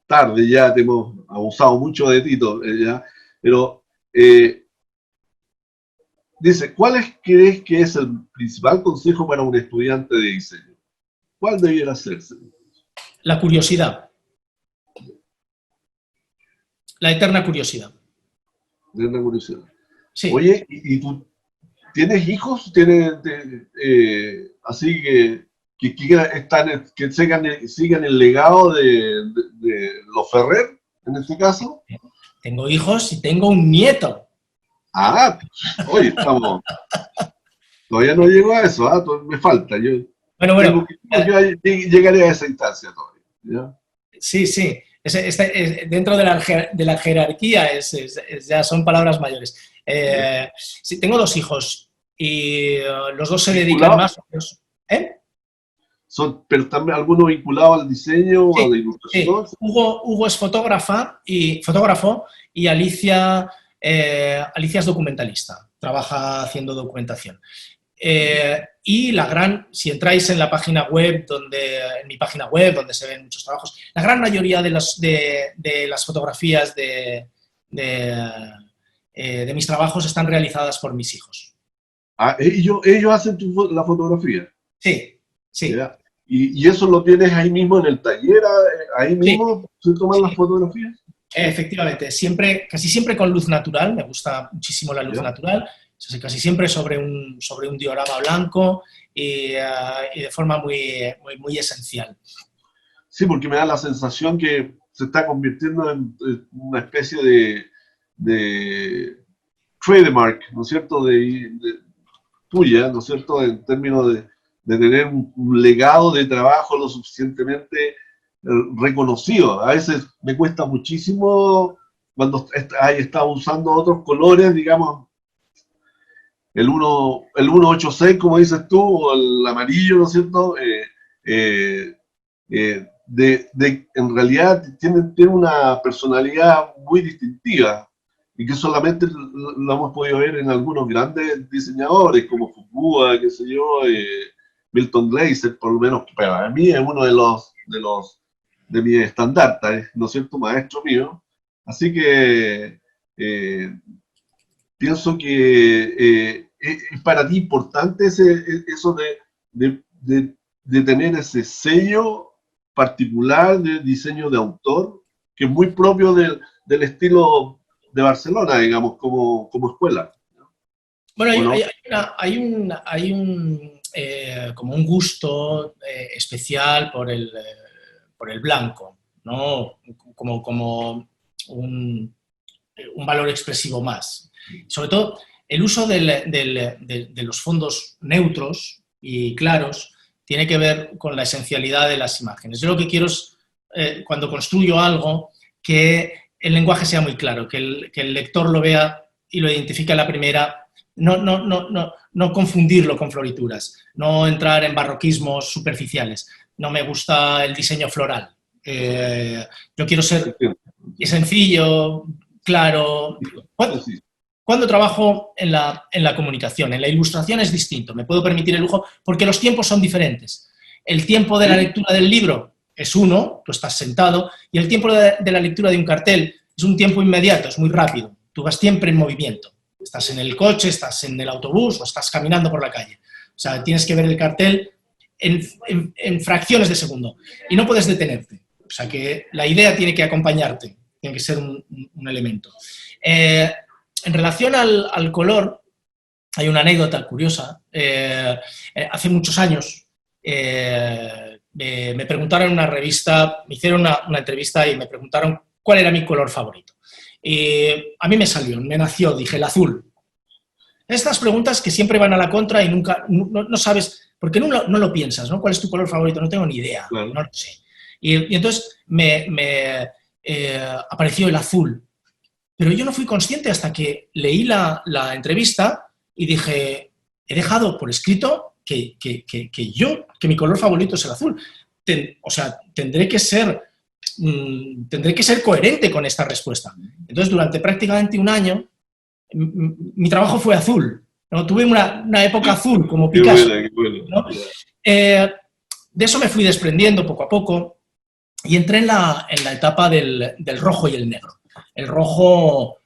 tarde, ya te hemos abusado mucho de ti, ya, pero dice, ¿cuál crees que es el principal consejo para un estudiante de diseño? ¿Cuál debiera hacerse? La curiosidad. La eterna curiosidad. La eterna curiosidad. Sí. Oye, ¿y tú tienes hijos? Así que sigan el legado de los Ferrer, en este caso? Tengo hijos y tengo un nieto. Ah, oye, estamos... Todavía no llego a eso, me falta. Bueno. Llegaré a esa instancia todavía, ¿ya? Sí. Dentro de la jerarquía ya son palabras mayores. Sí, tengo 2 hijos y los 2 se dedican más. Pero también algunos vinculados al diseño o a la ilustración. Sí. Hugo es fotógrafo y Alicia es documentalista. Trabaja haciendo documentación. Y si entráis en la página web, en mi página web, donde se ven muchos trabajos, la gran mayoría de las fotografías de mis trabajos están realizadas por mis hijos. ¿Ellos hacen la fotografía? Sí. Sí. ¿Ya? ¿Y eso lo tienes ahí mismo en el taller? ¿Ahí mismo se toman las fotografías? Efectivamente, casi siempre con luz natural, me gusta muchísimo la luz ¿Ya? natural, casi siempre sobre un diorama blanco y de forma muy esencial. Sí, porque me da la sensación que se está convirtiendo en una especie de trademark, ¿no es cierto?, tuya, ¿no es cierto?, en términos de tener un legado de trabajo lo suficientemente reconocido. A veces me cuesta muchísimo cuando hay estado usando otros colores, digamos, el 186, como dices tú, o el amarillo, ¿no es cierto? En realidad tiene una personalidad muy distintiva y que solamente lo hemos podido ver en algunos grandes diseñadores como Fuqua, qué sé yo, Milton Glaser, por lo menos, para mí es uno de mis estandartes, ¿no es cierto?, maestro mío. Así que pienso que es para ti importante eso de tener ese sello particular de diseño de autor, que es muy propio del estilo de Barcelona, digamos, como escuela. Bueno, ¿O no? como un gusto especial por el blanco, ¿no? Como un valor expresivo más. Sobre todo, el uso de los fondos neutros y claros tiene que ver con la esencialidad de las imágenes. Yo lo que quiero es, cuando construyo algo, que el lenguaje sea muy claro, que el lector lo vea y lo identifique a la primera. No confundirlo con florituras, no entrar en barroquismos superficiales. No me gusta el diseño floral. Yo quiero ser sencillo, claro. Sí, sí. Cuando trabajo en la comunicación, en la ilustración es distinto, me puedo permitir el lujo porque los tiempos son diferentes. El tiempo de la lectura del libro es uno, tú estás sentado, y el tiempo de la lectura de un cartel es un tiempo inmediato, es muy rápido. Tú vas siempre en movimiento. Estás en el coche, estás en el autobús o estás caminando por la calle. O sea, tienes que ver el cartel en fracciones de segundo y no puedes detenerte. O sea, que la idea tiene que acompañarte, tiene que ser un elemento. En relación al color, hay una anécdota curiosa. Hace muchos años me preguntaron en una revista, me hicieron una entrevista y me preguntaron cuál era mi color favorito. A mí me nació, dije, el azul. Estas preguntas que siempre van a la contra y nunca, no sabes, porque no lo piensas, ¿no? ¿Cuál es tu color favorito? No tengo ni idea, Claro. no lo sé. Y entonces me apareció el azul. Pero yo no fui consciente hasta que leí la entrevista y dije, he dejado por escrito que mi color favorito es el azul. O sea, tendré que ser coherente con esta respuesta. Entonces, durante prácticamente un año, mi trabajo fue azul, ¿no? Tuve una época azul, como Picasso. Qué buena. ¿No? De eso me fui desprendiendo poco a poco y entré en la etapa del rojo y el negro. El rojo,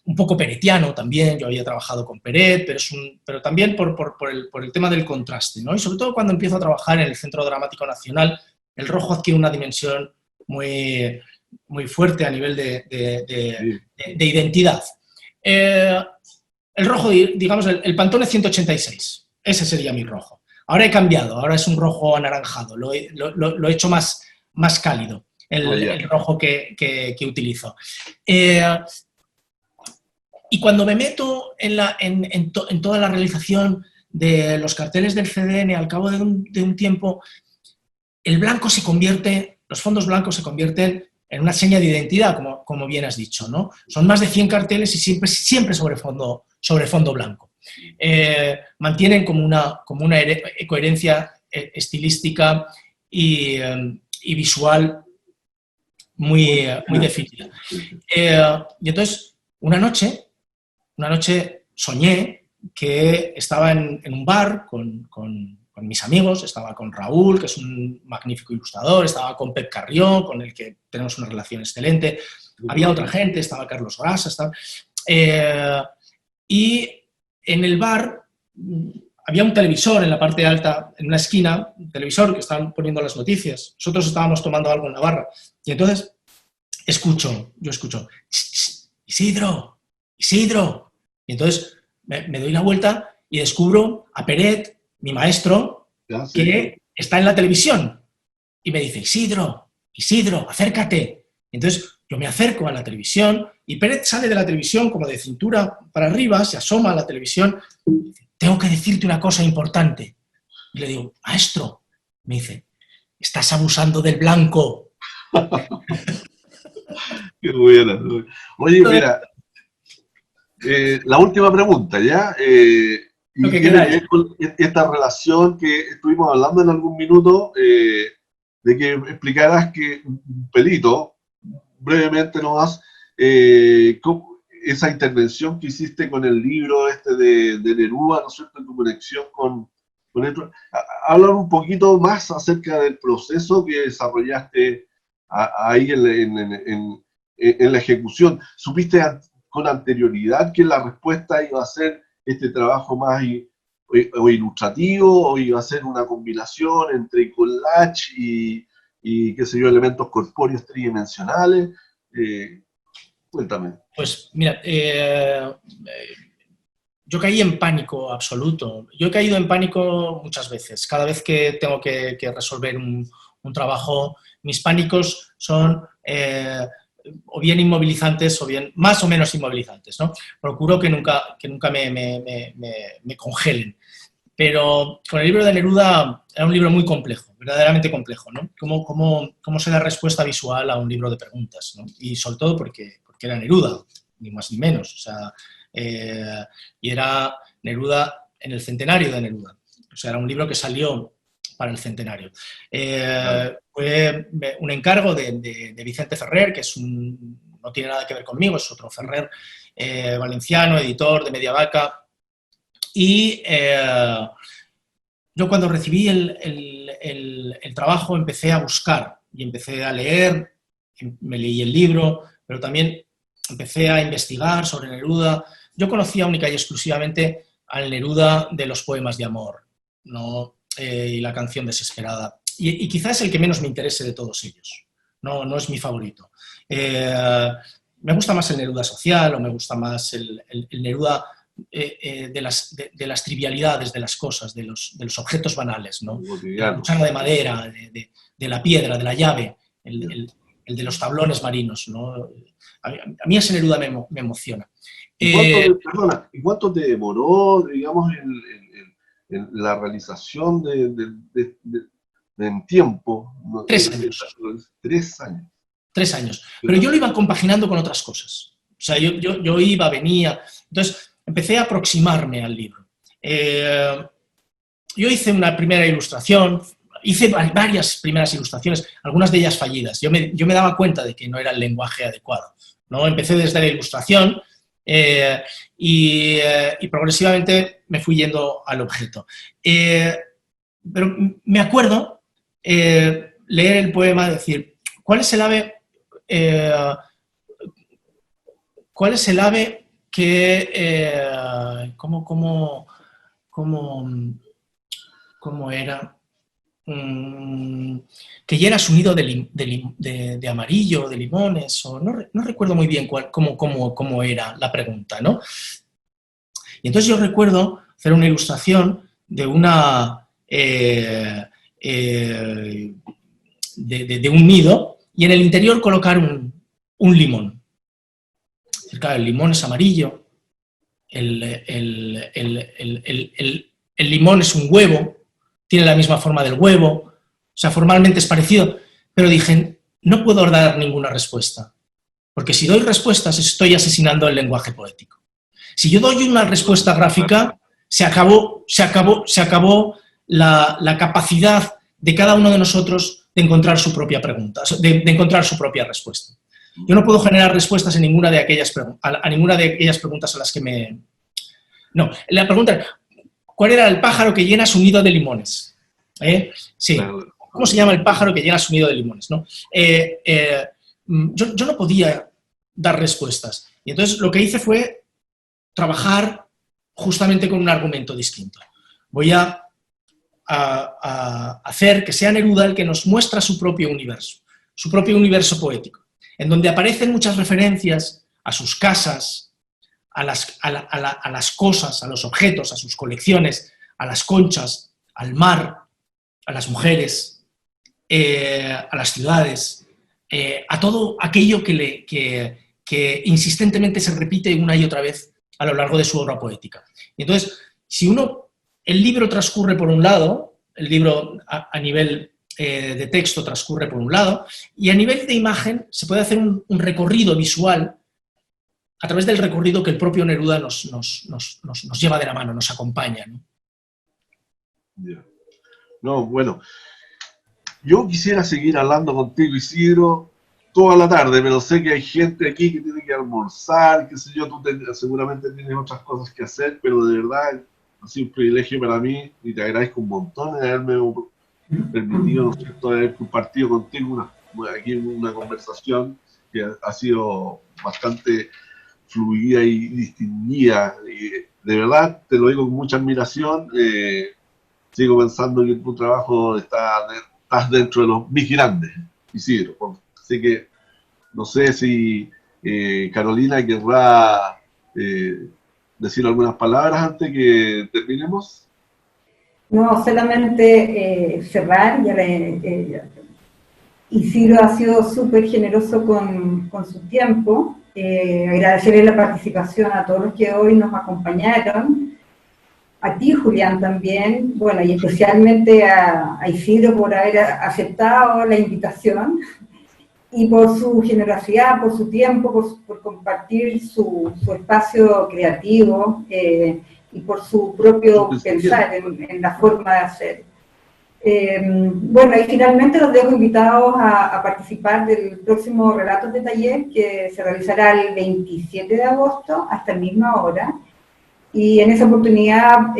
un poco peretiano también, yo había trabajado con Peret, pero también por el tema del contraste, ¿no? Y sobre todo cuando empiezo a trabajar en el Centro Dramático Nacional, el rojo adquiere una dimensión muy, muy fuerte a nivel de identidad. El rojo, digamos, el Pantone 186, ese sería mi rojo. Ahora he cambiado, ahora es un rojo anaranjado, lo he hecho más cálido, el rojo que utilizo. Y cuando me meto en toda la realización de los carteles del CDN, al cabo de un tiempo, los fondos blancos se convierten en una seña de identidad, como bien has dicho, ¿no? Son más de 100 carteles y siempre sobre fondo blanco. Mantienen como una coherencia estilística y visual muy definida. Y entonces, una noche soñé que estaba en un bar con mis amigos, estaba con Raúl, que es un magnífico ilustrador, estaba con Pep Carrió, con el que tenemos una relación excelente, había otra gente, estaba Carlos Grasa, y en el bar había un televisor en la parte alta, en una esquina, un televisor que estaban poniendo las noticias. Nosotros estábamos tomando algo en la barra. Y entonces yo escucho, Isidro, Isidro. Y entonces me doy la vuelta y descubro a Peret, mi maestro, que está en la televisión. Y me dice, Isidro, Isidro, acércate. Entonces yo me acerco a la televisión y Peret sale de la televisión como de cintura para arriba, se asoma a la televisión y dice, tengo que decirte una cosa importante. Y le digo, maestro, me dice, estás abusando del blanco. Qué buena. Oye, mira, la última pregunta, ¿ya? Y tiene que ver con esta relación que estuvimos hablando en algún minuto, de que explicarás que un pelito, brevemente nomás, esa intervención que hiciste con el libro de Neruda, ¿no es cierto?, en tu conexión con esto. Hablar un poquito más acerca del proceso que desarrollaste ahí en la ejecución. ¿Supiste con anterioridad que la respuesta iba a ser este trabajo más o ilustrativo, o iba a ser una combinación entre collage y qué sé yo, elementos corpóreos tridimensionales? Cuéntame. Pues mira, yo caí en pánico absoluto. Yo he caído en pánico muchas veces. Cada vez que tengo que resolver un trabajo, mis pánicos son o bien inmovilizantes o bien más o menos inmovilizantes, ¿no? Procuro que nunca me congelen. Pero con el libro de Neruda era un libro muy complejo, verdaderamente complejo, ¿no? ¿Cómo se da respuesta visual a un libro de preguntas, ¿no? Y sobre todo porque era Neruda, ni más ni menos. O sea, y era Neruda en el centenario de Neruda. O sea, era un libro que salió para el centenario. Fue un encargo de Vicente Ferrer, que no tiene nada que ver conmigo, es otro Ferrer valenciano, editor de Media Vaca. Y yo cuando recibí el trabajo empecé a buscar y empecé a leer, me leí el libro, pero también empecé a investigar sobre Neruda. Yo conocía única y exclusivamente al Neruda de los poemas de amor, ¿no? Y la canción Desesperada. Y quizás es el que menos me interese de todos ellos. No es mi favorito. Me gusta más el Neruda social, o me gusta más el Neruda de las trivialidades de las cosas, de los objetos banales, ¿no? De la cuchara de madera, de la piedra, de la llave, el de los tablones marinos, ¿no? A mí ese Neruda me emociona. ¿Y cuánto te demoró, digamos, en la realización en tiempo? 3 años. 3 años. 3 años. Pero yo lo iba compaginando con otras cosas. O sea, yo iba, venía. Entonces, empecé a aproximarme al libro. Yo hice una primera ilustración, hice varias primeras ilustraciones, algunas de ellas fallidas. Yo me daba cuenta de que no era el lenguaje adecuado, ¿no? Empecé desde la ilustración y progresivamente me fui yendo al objeto. Pero me acuerdo leer el poema, decir, ¿cuál es el ave que ¿cómo era? Que llena su nido de amarillo, de limones, o no recuerdo muy bien cómo era la pregunta, ¿no? Y entonces yo recuerdo hacer una ilustración de de un nido y en el interior colocar un limón. Claro, el limón es amarillo, el limón es un huevo, tiene la misma forma del huevo, o sea, formalmente es parecido, pero dije, no puedo dar ninguna respuesta, porque si doy respuestas estoy asesinando el lenguaje poético. Si yo doy una respuesta gráfica, se acabó la capacidad de cada uno de nosotros de encontrar su propia pregunta, de encontrar su propia respuesta. Yo no puedo generar respuestas a ninguna de aquellas preguntas a las que me... No, la pregunta es, ¿cuál era el pájaro que llena su nido de limones? Sí, ¿cómo se llama el pájaro que llena su nido de limones? ¿No? Yo no podía dar respuestas. Y entonces lo que hice fue trabajar justamente con un argumento distinto. voy a hacer que sea Neruda el que nos muestra su propio universo poético, en donde aparecen muchas referencias a sus casas, a las cosas, a los objetos, a sus colecciones, a las conchas, al mar, a las mujeres, a las ciudades, a todo aquello que insistentemente se repite una y otra vez a lo largo de su obra poética. Y entonces, el libro transcurre por un lado, el libro a nivel de texto transcurre por un lado, y a nivel de imagen se puede hacer un recorrido visual a través del recorrido que el propio Neruda nos lleva de la mano, nos acompaña, ¿no? Yeah. No, bueno, yo quisiera seguir hablando contigo, Isidro, toda la tarde, pero sé que hay gente aquí que tiene que almorzar, qué sé yo, seguramente tienes otras cosas que hacer, pero de verdad ha sido un privilegio para mí y te agradezco un montón de haberme permitido, ¿no es cierto?, haber compartido contigo aquí una conversación que ha sido bastante fluida y distinguida. Y de verdad, te lo digo con mucha admiración. Sigo pensando que tu trabajo estás dentro de los mis grandes, Isidro. Así que no sé si Carolina querrá decir algunas palabras antes que terminemos. No, solamente cerrar, Isidro ha sido súper generoso con su tiempo, agradecerle la participación a todos los que hoy nos acompañaron, a ti, Julián, también, bueno, y especialmente a Isidro por haber aceptado la invitación y por su generosidad, por su tiempo, por compartir su espacio creativo y por su propio pensar en la forma de hacer. Bueno, y finalmente los dejo invitados a participar del próximo Relatos de Taller que se realizará el 27 de agosto hasta la misma hora. Y en esa oportunidad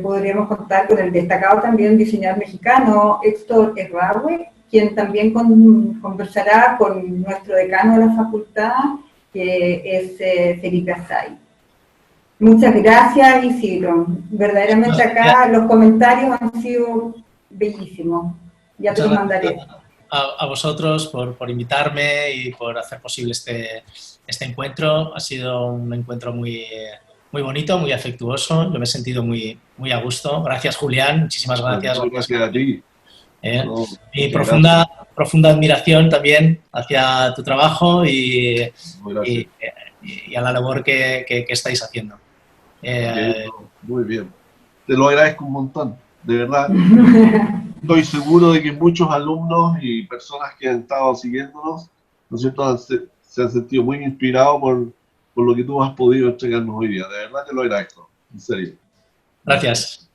podríamos contar con el destacado también diseñador mexicano Héctor Herrahue, quien también conversará con nuestro decano de la facultad, que es Felipe Azay. Muchas gracias, Isidro. Verdaderamente acá los comentarios han sido bellísimos. Ya te los mandaré. A vosotros por invitarme y por hacer posible este encuentro. Ha sido un encuentro muy bonito, muy afectuoso. Yo me he sentido muy a gusto. Gracias, Julián. Muchísimas gracias. Gracias a ti. Y profunda admiración también hacia tu trabajo y a la labor que estáis haciendo. Muy bien. Te lo agradezco un montón, de verdad. Estoy seguro de que muchos alumnos y personas que han estado siguiéndonos, ¿no es cierto?, se han sentido muy inspirados por lo que tú has podido entregarnos hoy día. De verdad te lo agradezco, en serio. Gracias.